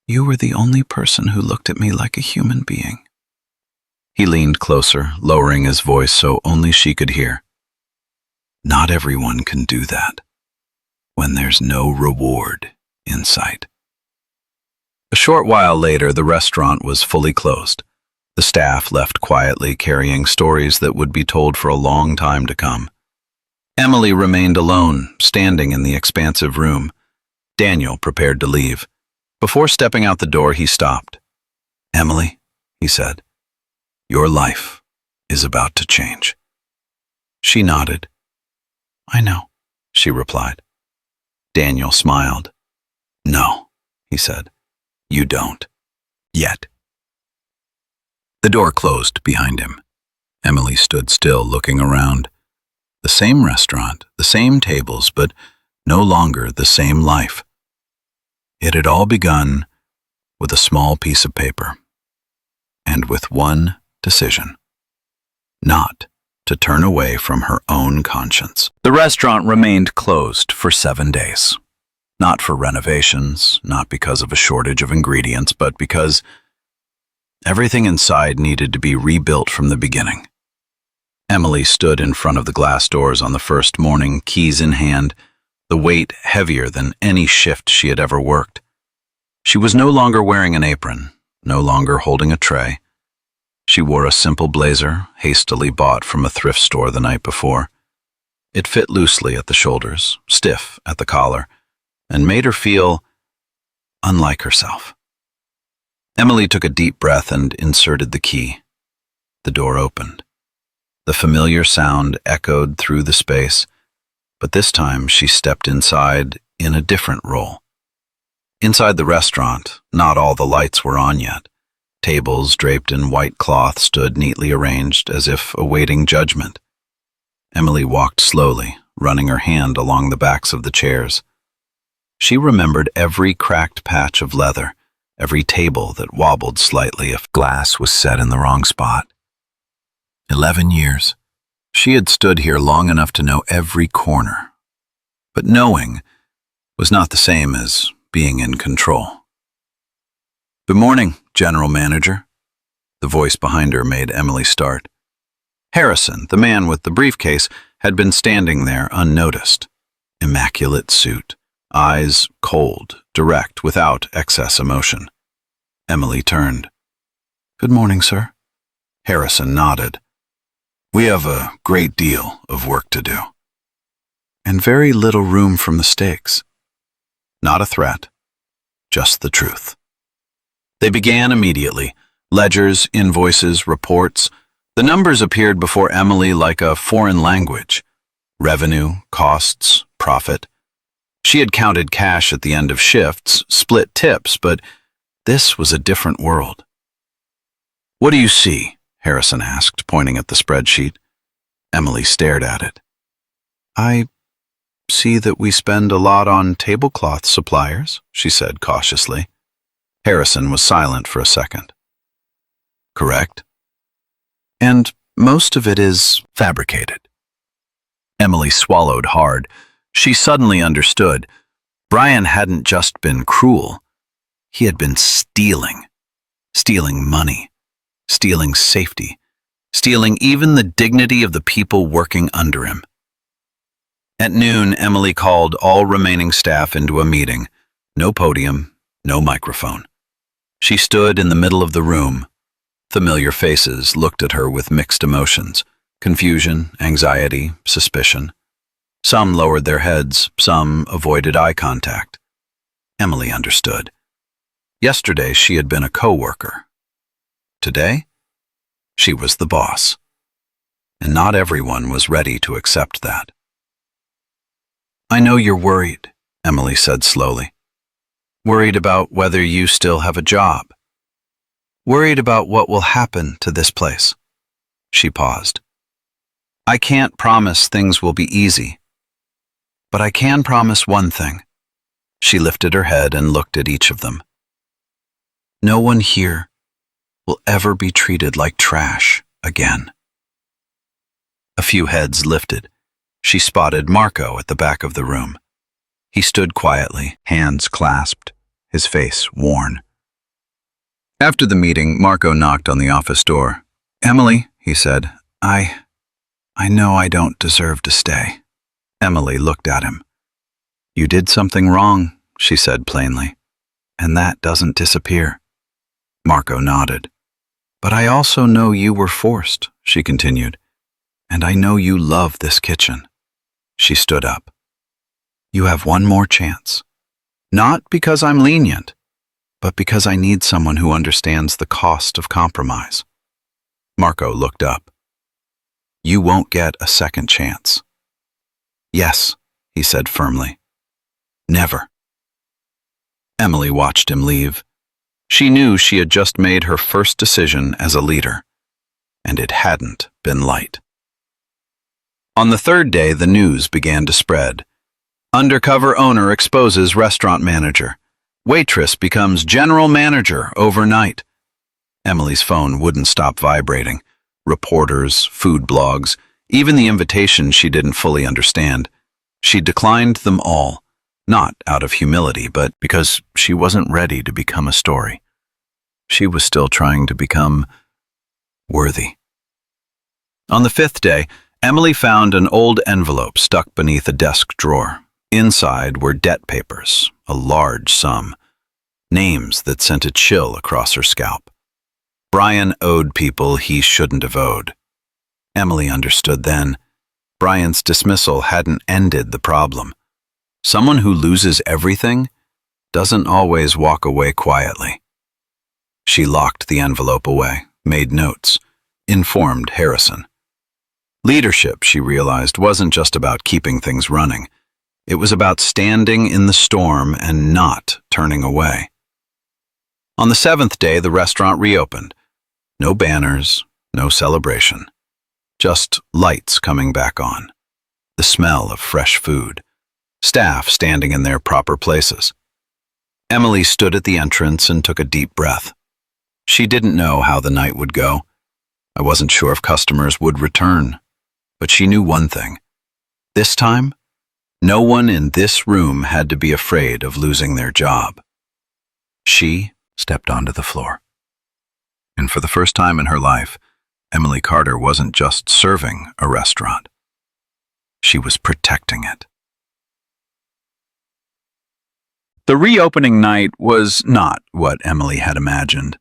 you were the only person who looked at me like a human being. He leaned closer, lowering his voice so only she could hear. Not everyone can do that when there's no reward in sight. A short while later, the restaurant was fully closed. The staff left quietly, carrying stories that would be told for a long time to come. Emily remained alone, standing in the expansive room. Daniel prepared to leave. Before stepping out the door, he stopped. Emily, he said, your life is about to change. She nodded. I know, she replied. Daniel smiled. No, he said, you don't. Yet. The door closed behind him. Emily stood still, looking around. The same restaurant, the same tables, but no longer the same life. It had all begun with a small piece of paper, and with one decision: not to turn away from her own conscience. The restaurant remained closed for 7 days. Not for renovations, not because of a shortage of ingredients, but because everything inside needed to be rebuilt from the beginning. Emily stood in front of the glass doors on the first morning, keys in hand, the weight heavier than any shift she had ever worked. She was no longer wearing an apron, no longer holding a tray. She wore a simple blazer, hastily bought from a thrift store the night before. It fit loosely at the shoulders, stiff at the collar, and made her feel unlike herself. Emily took a deep breath and inserted the key. The door opened. The familiar sound echoed through the space, but this time she stepped inside in a different role. Inside the restaurant, not all the lights were on yet. Tables draped in white cloth stood neatly arranged as if awaiting judgment. Emily walked slowly, running her hand along the backs of the chairs. She remembered every cracked patch of leather, every table that wobbled slightly if glass was set in the wrong spot. 11 years. She had stood here long enough to know every corner. But knowing was not the same as being in control. Good morning, General Manager. The voice behind her made Emily start. Harrison, the man with the briefcase, had been standing there unnoticed. Immaculate suit, eyes cold, direct, without excess emotion. Emily turned. Good morning, sir. Harrison nodded. We have a great deal of work to do. And very little room for mistakes. Not a threat, just the truth. They began immediately. Ledgers, invoices, reports. The numbers appeared before Emily like a foreign language. Revenue, costs, profit. She had counted cash at the end of shifts, split tips, but this was a different world. What do you see? Harrison asked, pointing at the spreadsheet. Emily stared at it. I see that we spend a lot on tablecloth suppliers, she said cautiously. Harrison was silent for a second. Correct. And most of it is fabricated. Emily swallowed hard. She suddenly understood. Brian hadn't just been cruel. He had been stealing. Stealing money. Stealing safety. Stealing even the dignity of the people working under him. At noon, Emily called all remaining staff into a meeting. No podium, no microphone. She stood in the middle of the room. Familiar faces looked at her with mixed emotions: confusion, anxiety, suspicion. Some lowered their heads, some avoided eye contact. Emily understood. Yesterday she had been a co-worker. Today, she was the boss. And not everyone was ready to accept that. "I know you're worried," Emily said slowly. "Worried about whether you still have a job. Worried about what will happen to this place." She paused. "I can't promise things will be easy, but I can promise one thing." She lifted her head and looked at each of them. "No one here will ever be treated like trash again." A few heads lifted. She spotted Marco at the back of the room. He stood quietly, hands clasped, his face worn. After the meeting, Marco knocked on the office door. "Emily," he said, I know I don't deserve to stay." Emily looked at him. "You did something wrong," she said plainly, "and that doesn't disappear." Marco nodded. "But I also know you were forced," she continued, "and I know you love this kitchen." She stood up. "You have one more chance. Not because I'm lenient, but because I need someone who understands the cost of compromise." Marco looked up. "You won't get a second chance." "Yes," he said firmly. "Never." Emily watched him leave. She knew she had just made her first decision as a leader, and it hadn't been light. On the third day, the news began to spread. Undercover owner exposes restaurant manager. Waitress becomes general manager overnight. Emily's phone wouldn't stop vibrating. Reporters, food blogs, even the invitations she didn't fully understand. She declined them all, not out of humility, but because she wasn't ready to become a story. She was still trying to become worthy. On the fifth day, Emily found an old envelope stuck beneath a desk drawer. Inside were debt papers, a large sum, names that sent a chill across her scalp. Brian owed people he shouldn't have owed. Emily understood then. Brian's dismissal hadn't ended the problem. Someone who loses everything doesn't always walk away quietly. She locked the envelope away, made notes, informed Harrison. Leadership, she realized, wasn't just about keeping things running. It was about standing in the storm and not turning away. On the seventh day, the restaurant reopened. No banners, no celebration. Just lights coming back on. The smell of fresh food. Staff standing in their proper places. Emily stood at the entrance and took a deep breath. She didn't know how the night would go. I wasn't sure if customers would return. But she knew one thing. This time, no one in this room had to be afraid of losing their job. She stepped onto the floor. And for the first time in her life, Emily Carter wasn't just serving a restaurant. She was protecting it. The reopening night was not what Emily had imagined.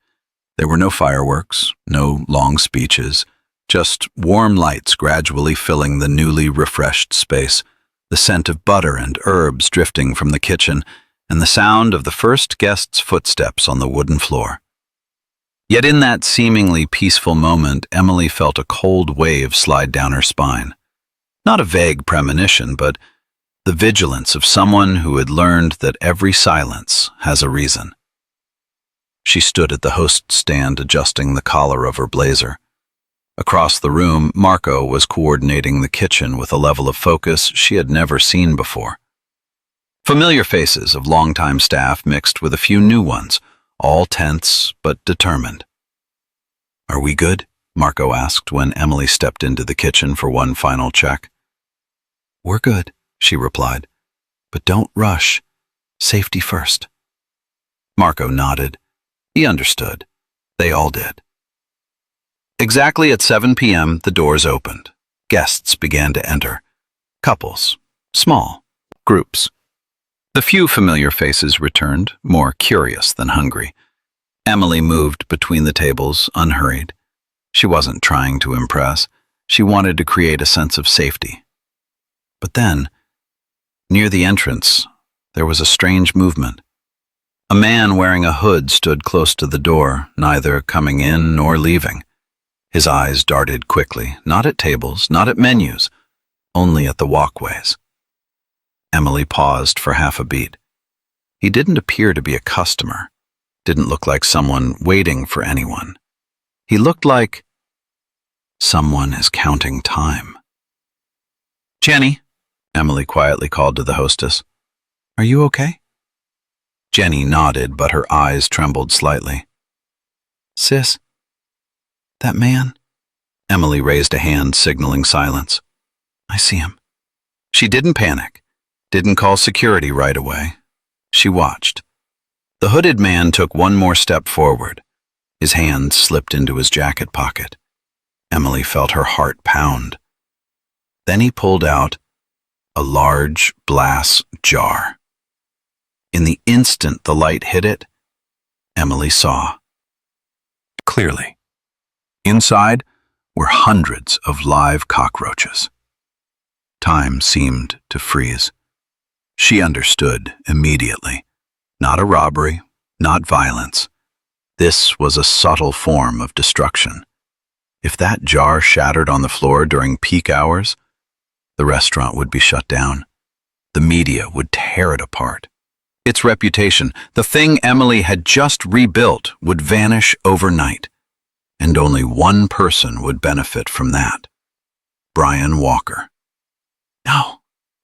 There were no fireworks, no long speeches, just warm lights gradually filling the newly refreshed space, the scent of butter and herbs drifting from the kitchen, and the sound of the first guest's footsteps on the wooden floor. Yet in that seemingly peaceful moment, Emily felt a cold wave slide down her spine. Not a vague premonition, but the vigilance of someone who had learned that every silence has a reason. She stood at the host's stand, adjusting the collar of her blazer. Across the room, Marco was coordinating the kitchen with a level of focus she had never seen before. Familiar faces of longtime staff mixed with a few new ones, all tense but determined. "Are we good?" Marco asked when Emily stepped into the kitchen for one final check. "We're good," she replied, "but don't rush. Safety first." Marco nodded. He understood. They all did. Exactly at 7 p.m., the doors opened. Guests began to enter. Couples, small, groups. The few familiar faces returned, more curious than hungry. Emily moved between the tables, unhurried. She wasn't trying to impress. She wanted to create a sense of safety. But then, near the entrance, there was a strange movement. A man wearing a hood stood close to the door, neither coming in nor leaving. His eyes darted quickly, not at tables, not at menus, only at the walkways. Emily paused for half a beat. He didn't appear to be a customer, didn't look like someone waiting for anyone. He looked like someone is counting time. "Jenny," Emily quietly called to the hostess. "Are you okay?" Jenny nodded, but her eyes trembled slightly. "Sis, that man?" Emily raised a hand, signaling silence. "I see him." She didn't panic, didn't call security right away. She watched. The hooded man took one more step forward. His hand slipped into his jacket pocket. Emily felt her heart pound. Then he pulled out a large glass jar. In the instant the light hit it, Emily saw clearly. Inside were hundreds of live cockroaches. Time seemed to freeze. She understood immediately. Not a robbery, not violence. This was a subtle form of destruction. If that jar shattered on the floor during peak hours, the restaurant would be shut down. The media would tear it apart. Its reputation, the thing Emily had just rebuilt, would vanish overnight. And only one person would benefit from that: Brian Walker. "No,"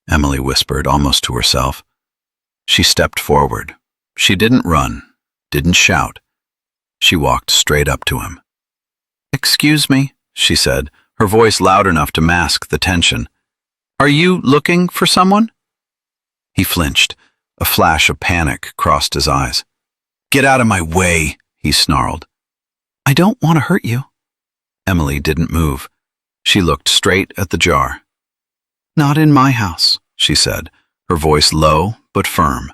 Emily whispered, almost to herself. She stepped forward. She didn't run, didn't shout. She walked straight up to him. "Excuse me," she said, her voice loud enough to mask the tension. "Are you looking for someone?" He flinched. A flash of panic crossed his eyes. "Get out of my way," he snarled. "I don't want to hurt you." Emily didn't move. She looked straight at the jar. "Not in my house," she said, her voice low but firm.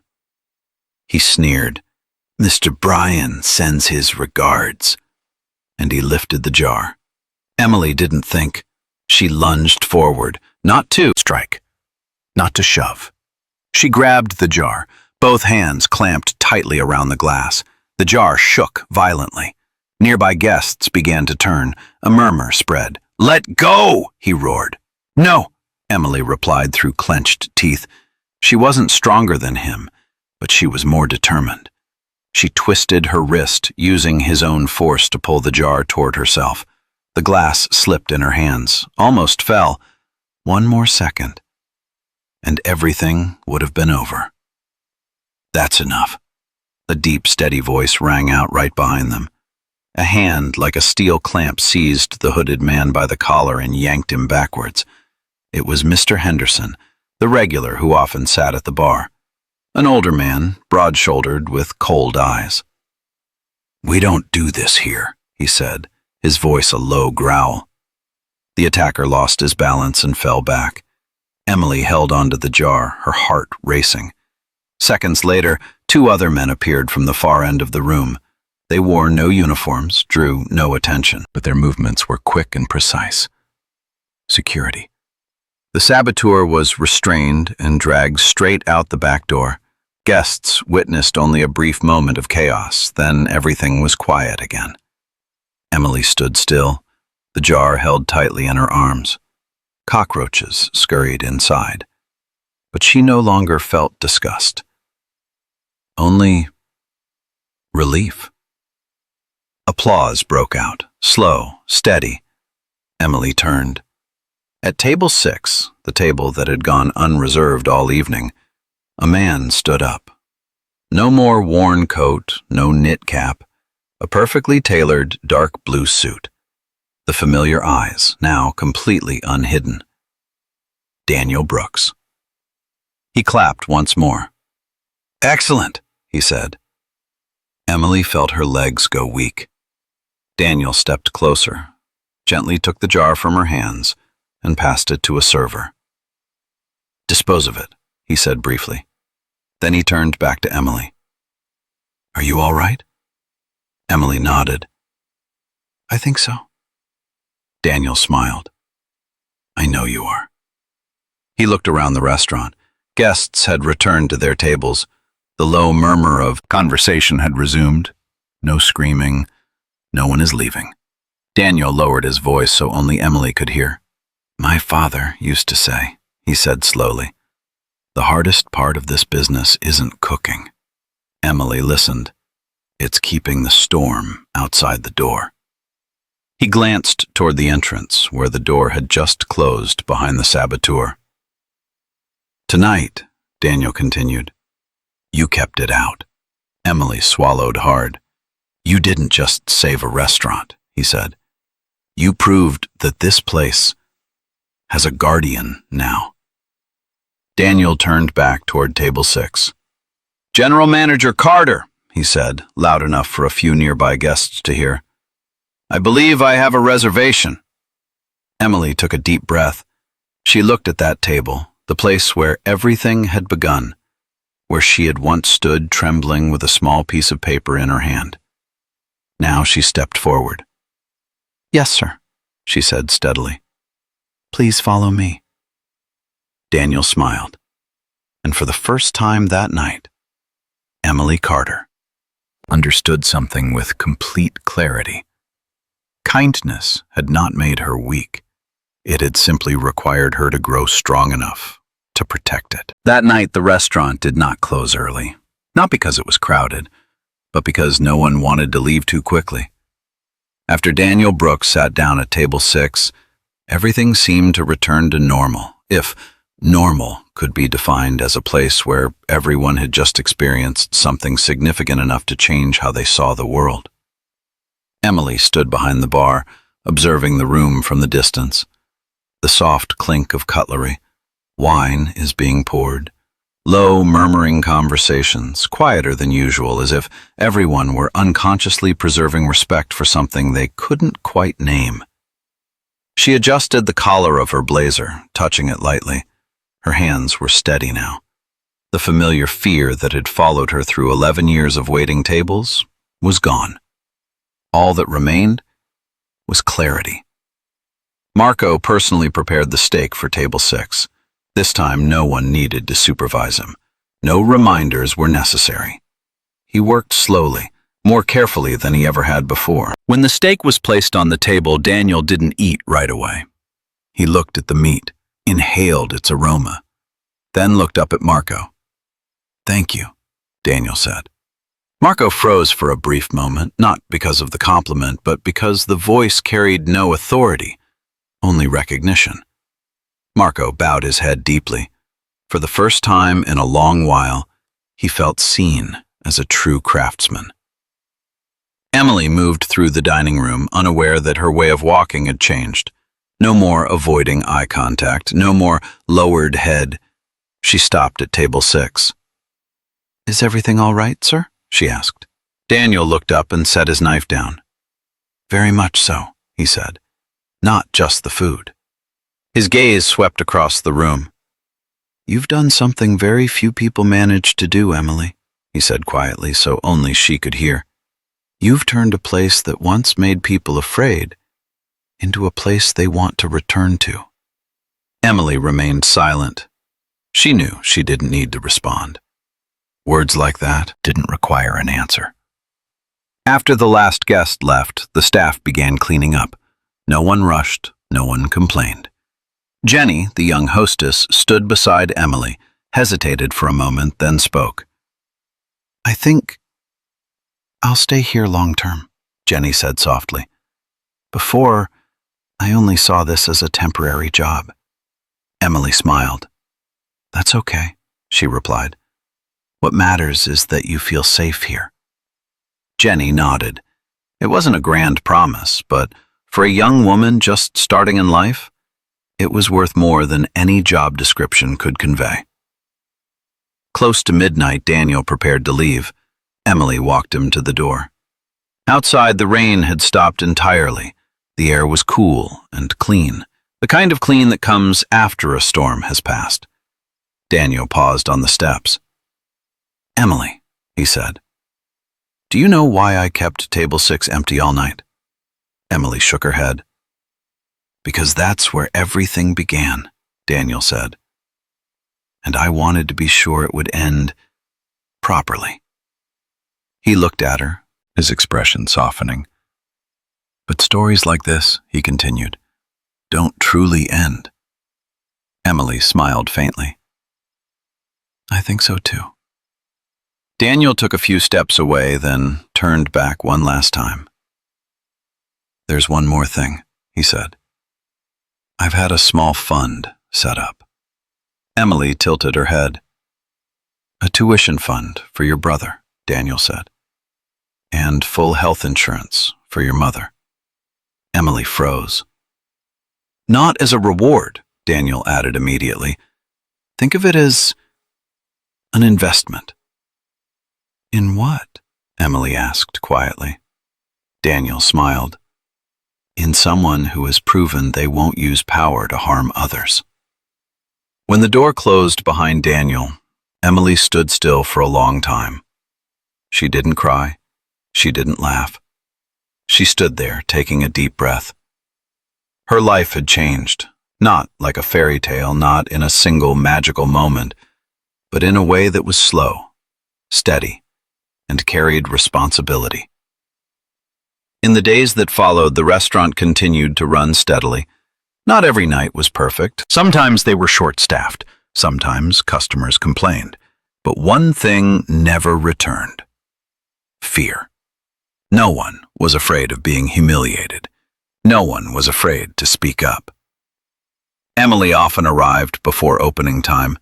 He sneered. "Mr. Bryan sends his regards." And he lifted the jar. Emily didn't think. She lunged forward, not to strike, not to shove. She grabbed the jar, both hands clamped tightly around the glass. The jar shook violently. Nearby guests began to turn. A murmur spread. "Let go!" he roared. "No," Emily replied through clenched teeth. She wasn't stronger than him, but she was more determined. She twisted her wrist, using his own force to pull the jar toward herself. The glass slipped in her hands, almost fell. One more second, and everything would have been over. "That's enough." A deep, steady voice rang out right behind them. A hand, like a steel clamp, seized the hooded man by the collar and yanked him backwards. It was Mr. Henderson, the regular who often sat at the bar. An older man, broad-shouldered, with cold eyes. "We don't do this here," he said, his voice a low growl. The attacker lost his balance and fell back. Emily held onto the jar, her heart racing. Seconds later, two other men appeared from the far end of the room. They wore no uniforms, drew no attention, but their movements were quick and precise. Security. The saboteur was restrained and dragged straight out the back door. Guests witnessed only a brief moment of chaos, then everything was quiet again. Emily stood still, the jar held tightly in her arms. Cockroaches scurried inside, but she no longer felt disgust. Only relief. Applause broke out, slow, steady. Emily turned. At table 6, the table that had gone unreserved all evening, a man stood up. No more worn coat, no knit cap, a perfectly tailored dark blue suit. The familiar eyes, now completely unhidden. Daniel Brooks. He clapped once more. "Excellent," he said. Emily felt her legs go weak. Daniel stepped closer, gently took the jar from her hands, and passed it to a server. "Dispose of it," he said briefly. Then he turned back to Emily. "Are you all right?" Emily nodded. "I think so." Daniel smiled. "I know you are." He looked around the restaurant. Guests had returned to their tables. The low murmur of conversation had resumed. No screaming. No one is leaving. Daniel lowered his voice so only Emily could hear. "My father used to say," he said slowly, "the hardest part of this business isn't cooking." Emily listened. "It's keeping the storm outside the door." He glanced toward the entrance, where the door had just closed behind the saboteur. "Tonight," Daniel continued, "you kept it out." Emily swallowed hard. "You didn't just save a restaurant," he said. "You proved that this place has a guardian now." Daniel turned back toward table 6. "General Manager Carter," he said, loud enough for a few nearby guests to hear. "I believe I have a reservation." Emily took a deep breath. She looked at that table, the place where everything had begun, where she had once stood trembling with a small piece of paper in her hand. Now she stepped forward. "Yes, sir," she said steadily. "Please follow me." Daniel smiled, and for the first time that night, Emily Carter understood something with complete clarity. Kindness had not made her weak. It had simply required her to grow strong enough to protect it. That night, the restaurant did not close early, not because it was crowded, but because no one wanted to leave too quickly. After Daniel Brooks sat down at table 6, everything seemed to return to normal, if normal could be defined as a place where everyone had just experienced something significant enough to change how they saw the world. Emily stood behind the bar, observing the room from the distance. The soft clink of cutlery. Wine is being poured. Low, murmuring conversations, quieter than usual, as if everyone were unconsciously preserving respect for something they couldn't quite name. She adjusted the collar of her blazer, touching it lightly. Her hands were steady now. The familiar fear that had followed her through 11 years of waiting tables was gone. All that remained was clarity. Marco personally prepared the steak for table 6. This time no one needed to supervise him. No reminders were necessary. He worked slowly, more carefully than he ever had before. When the steak was placed on the table, Daniel didn't eat right away. He looked at the meat, inhaled its aroma, then looked up at Marco. "Thank you," Daniel said. Marco froze for a brief moment, not because of the compliment, but because the voice carried no authority, only recognition. Marco bowed his head deeply. For the first time in a long while, he felt seen as a true craftsman. Emily moved through the dining room, unaware that her way of walking had changed. No more avoiding eye contact, no more lowered head. She stopped at table 6. "Is everything all right, sir?" she asked. Daniel looked up and set his knife down. "Very much so," he said. "Not just the food." His gaze swept across the room. "You've done something very few people manage to do, Emily," he said quietly so only she could hear. "You've turned a place that once made people afraid into a place they want to return to." Emily remained silent. She knew she didn't need to respond. Words like that didn't require an answer. After the last guest left, the staff began cleaning up. No one rushed, no one complained. Jenny, the young hostess, stood beside Emily, hesitated for a moment, then spoke. "I think I'll stay here long term," Jenny said softly. "Before, I only saw this as a temporary job." Emily smiled. "That's okay," she replied. "What matters is that you feel safe here." Jenny nodded. It wasn't a grand promise, but for a young woman just starting in life, it was worth more than any job description could convey. Close to midnight, Daniel prepared to leave. Emily walked him to the door. Outside, the rain had stopped entirely. The air was cool and clean, the kind of clean that comes after a storm has passed. Daniel paused on the steps. "Emily," he said, "do you know why I kept table 6 empty all night?" Emily shook her head. "Because that's where everything began," Daniel said. and I wanted to be sure it would end properly. He looked at her, his expression softening. But stories like this, he continued, don't truly end. Emily smiled faintly. I think so too. Daniel took a few steps away, then turned back one last time. There's one more thing, he said. I've had a small fund set up. Emily tilted her head. A tuition fund for your brother, Daniel said. And full health insurance for your mother. Emily froze. Not as a reward, Daniel added immediately. Think of it as an investment. In what? Emily asked quietly. Daniel smiled. In someone who has proven they won't use power to harm others. When the door closed behind Daniel, Emily stood still for a long time. She didn't cry. She didn't laugh. She stood there, taking a deep breath. Her life had changed, not like a fairy tale, not in a single magical moment, but in a way that was slow, steady, and carried responsibility. In the days that followed, the restaurant continued to run steadily. Not every night was perfect. Sometimes they were short-staffed. Sometimes customers complained. But one thing never returned. Fear. No one was afraid of being humiliated. No one was afraid to speak up. Emily often arrived before opening time.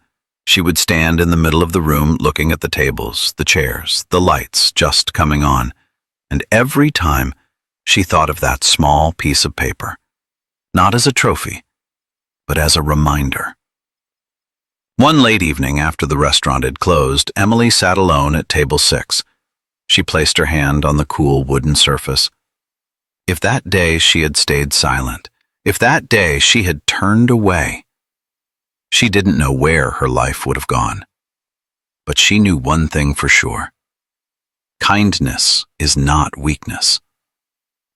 She would stand in the middle of the room looking at the tables, the chairs, the lights just coming on. And every time, she thought of that small piece of paper, not as a trophy, but as a reminder. One late evening after the restaurant had closed, Emily sat alone at table 6. She placed her hand on the cool wooden surface. If that day she had stayed silent, if that day she had turned away, she didn't know where her life would have gone. But she knew one thing for sure. Kindness is not weakness.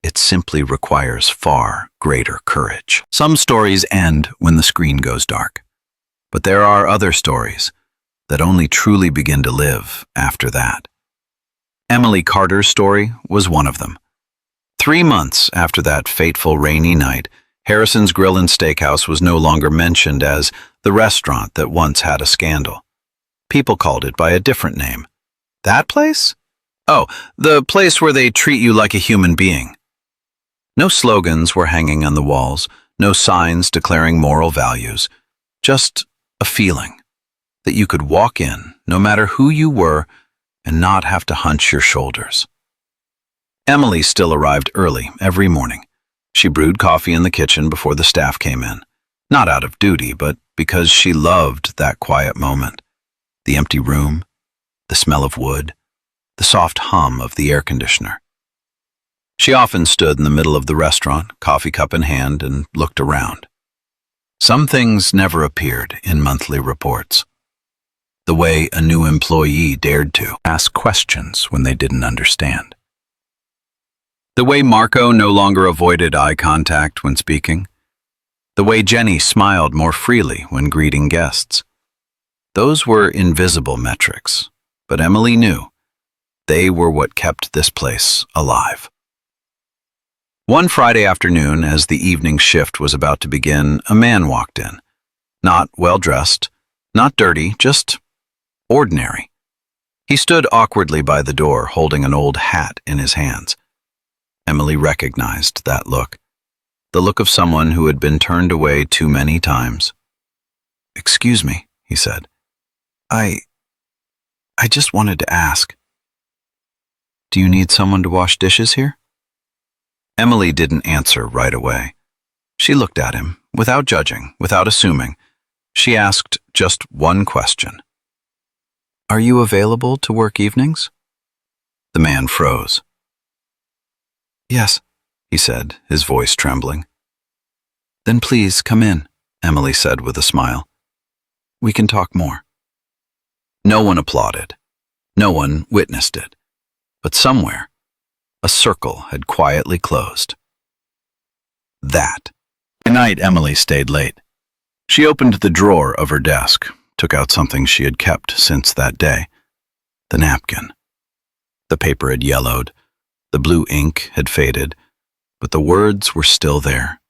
It simply requires far greater courage. Some stories end when the screen goes dark, but there are other stories that only truly begin to live after that. Emily Carter's story was one of them. 3 months after that fateful rainy night, Harrison's Grill and Steakhouse was no longer mentioned as the restaurant that once had a scandal. People called it by a different name. That place? Oh, the place where they treat you like a human being. No slogans were hanging on the walls, no signs declaring moral values, just a feeling that you could walk in, no matter who you were, and not have to hunch your shoulders. Emily still arrived early every morning. She brewed coffee in the kitchen before the staff came in, not out of duty, but because she loved that quiet moment. The empty room, the smell of wood, the soft hum of the air conditioner. She often stood in the middle of the restaurant, coffee cup in hand, and looked around. Some things never appeared in monthly reports. The way a new employee dared to ask questions when they didn't understand. The way Marco no longer avoided eye contact when speaking. The way Jenny smiled more freely when greeting guests. Those were invisible metrics, but Emily knew they were what kept this place alive. One Friday afternoon, as the evening shift was about to begin, a man walked in. Not well-dressed, not dirty, just ordinary. He stood awkwardly by the door, holding an old hat in his hands. Emily recognized that look, the look of someone who had been turned away too many times. "Excuse me," he said. I just wanted to ask. Do you need someone to wash dishes here?" Emily didn't answer right away. She looked at him, without judging, without assuming. She asked just one question. "Are you available to work evenings?" The man froze. "Yes," he said, his voice trembling. "Then please come in," Emily said with a smile. "We can talk more." No one applauded. No one witnessed it. But somewhere, a circle had quietly closed. That night, Emily stayed late. She opened the drawer of her desk, took out something she had kept since that day. The napkin. The paper had yellowed, the blue ink had faded, but the words were still there.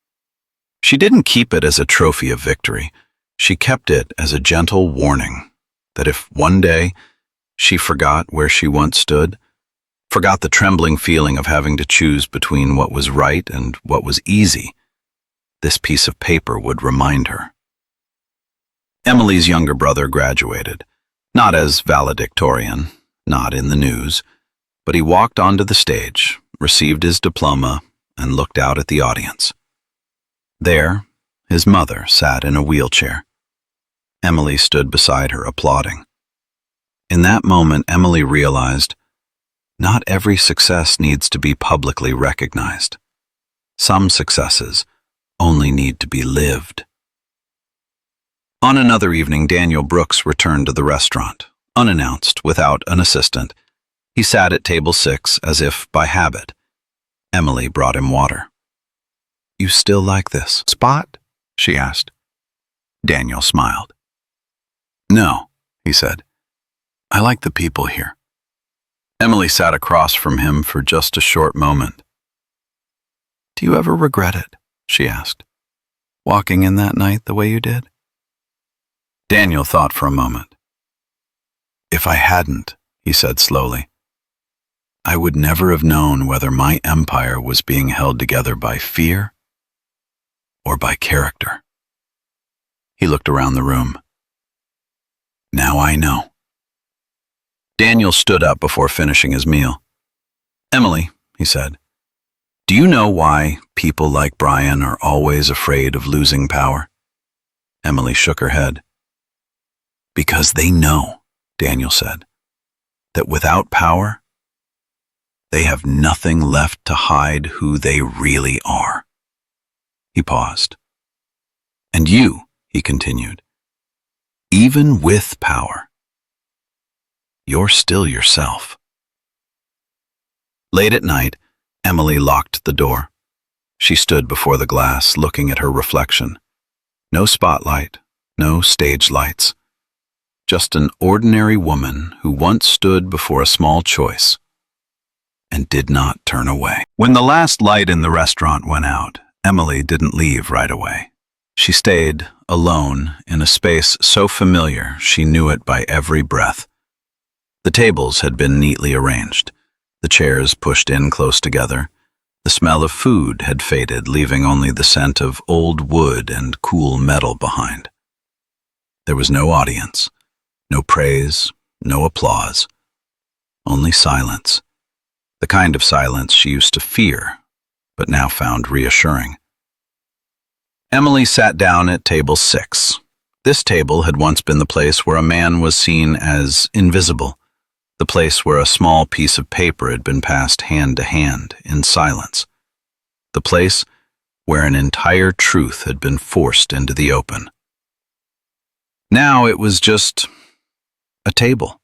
She didn't keep it as a trophy of victory. She kept it as a gentle warning that if one day she forgot where she once stood, forgot the trembling feeling of having to choose between what was right and what was easy, this piece of paper would remind her. Emily's younger brother graduated, not as valedictorian, not in the news, but he walked onto the stage, received his diploma, and looked out at the audience. There, his mother sat in a wheelchair. Emily stood beside her, applauding. In that moment, Emily realized, not every success needs to be publicly recognized. Some successes only need to be lived. On another evening, Daniel Brooks returned to the restaurant, unannounced, without an assistant. He sat at table 6 as if by habit. Emily brought him water. "You still like this spot?" she asked. Daniel smiled. "No," he said. "I like the people here." Emily sat across from him for just a short moment. "Do you ever regret it?" she asked. "Walking in that night the way you did?" Daniel thought for a moment. "If I hadn't," he said slowly, "I would never have known whether my empire was being held together by fear or by character." He looked around the room. "Now I know." Daniel stood up before finishing his meal. "Emily," he said, "do you know why people like Brian are always afraid of losing power?" Emily shook her head. "Because they know," Daniel said, "that without power, they have nothing left to hide who they really are." He paused. "And you," he continued, "even with power, you're still yourself." Late at night, Emily locked the door. She stood before the glass, looking at her reflection. No spotlight, no stage lights. Just an ordinary woman who once stood before a small choice and did not turn away. When the last light in the restaurant went out, Emily didn't leave right away. She stayed alone in a space so familiar she knew it by every breath. The tables had been neatly arranged, the chairs pushed in close together. The smell of food had faded, leaving only the scent of old wood and cool metal behind. There was no audience, no praise, no applause, only silence, the kind of silence she used to fear, but now found reassuring. Emily sat down at table 6. This table had once been the place where a man was seen as invisible, the place where a small piece of paper had been passed hand to hand in silence, the place where an entire truth had been forced into the open. Now it was just a table,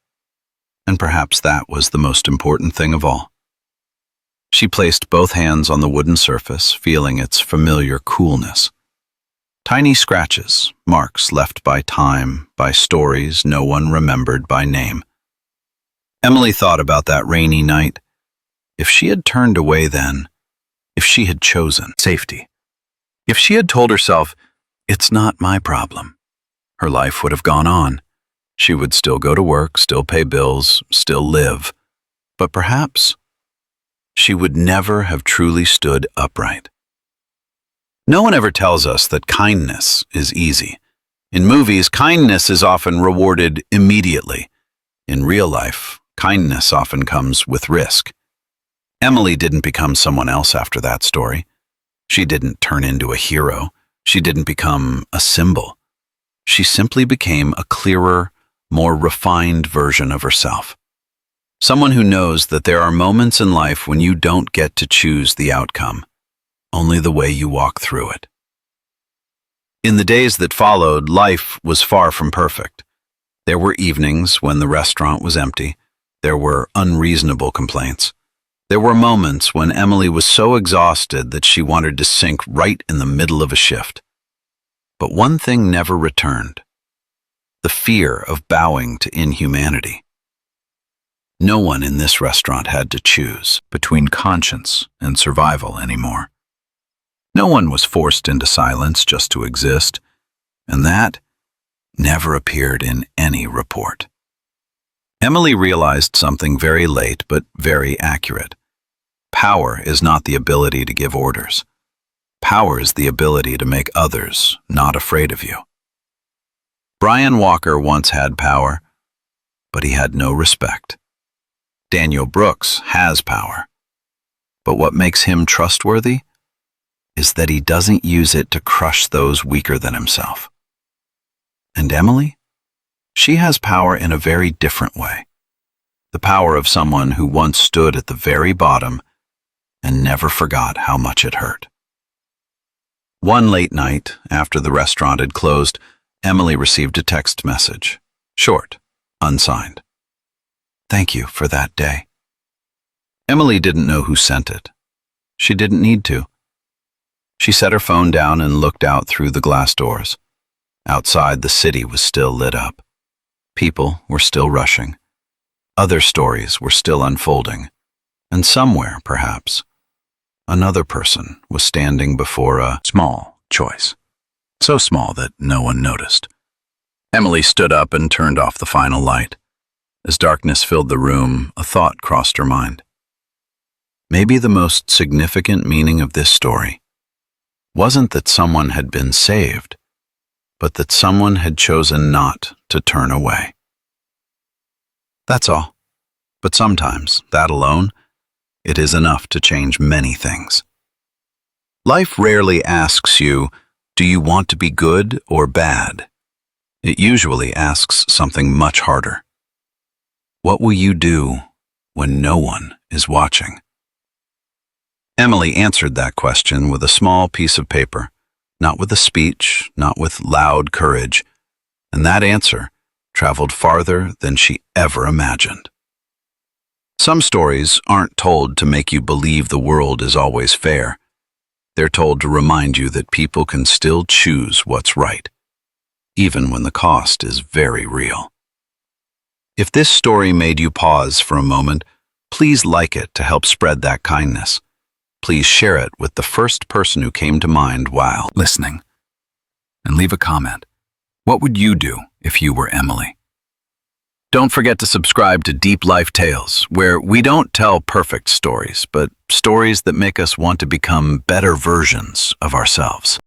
and perhaps that was the most important thing of all. She placed both hands on the wooden surface, feeling its familiar coolness. Tiny scratches, marks left by time, by stories no one remembered by name. Emily thought about that rainy night. If she had turned away then, if she had chosen safety, if she had told herself, "It's not my problem," her life would have gone on. She would still go to work, still pay bills, still live. But perhaps she would never have truly stood upright. No one ever tells us that kindness is easy. In movies, kindness is often rewarded immediately. In real life, kindness often comes with risk. Emily didn't become someone else after that story. She didn't turn into a hero. She didn't become a symbol. She simply became a clearer, more refined version of herself. Someone who knows that there are moments in life when you don't get to choose the outcome, only the way you walk through it. In the days that followed, life was far from perfect. There were evenings when the restaurant was empty. There were unreasonable complaints. There were moments when Emily was so exhausted that she wanted to sink right in the middle of a shift. But one thing never returned: the fear of bowing to inhumanity. No one in this restaurant had to choose between conscience and survival anymore. No one was forced into silence just to exist, and that never appeared in any report. Emily realized something very late but very accurate. Power is not the ability to give orders. Power is the ability to make others not afraid of you. Brian Walker once had power, but he had no respect. Daniel Brooks has power, but what makes him trustworthy is that he doesn't use it to crush those weaker than himself. And Emily? She has power in a very different way. The power of someone who once stood at the very bottom and never forgot how much it hurt. One late night, after the restaurant had closed, Emily received a text message. Short, unsigned. Thank you for that day. Emily didn't know who sent it. She didn't need to. She set her phone down and looked out through the glass doors. Outside, the city was still lit up. People were still rushing. Other stories were still unfolding. And somewhere, perhaps, another person was standing before a small choice. So small that no one noticed. Emily stood up and turned off the final light. As darkness filled the room, a thought crossed her mind. Maybe the most significant meaning of this story wasn't that someone had been saved, but that someone had chosen not to turn away. That's all. But sometimes, that alone, it is enough to change many things. Life rarely asks you, do you want to be good or bad? It usually asks something much harder. What will you do when no one is watching? Emily answered that question with a small piece of paper, not with a speech, not with loud courage, and that answer traveled farther than she ever imagined. Some stories aren't told to make you believe the world is always fair. They're told to remind you that people can still choose what's right, even when the cost is very real. If this story made you pause for a moment, please like it to help spread that kindness. Please share it with the first person who came to mind while listening. And leave a comment. What would you do if you were Emily? Don't forget to subscribe to Deep Life Tales, where we don't tell perfect stories, but stories that make us want to become better versions of ourselves.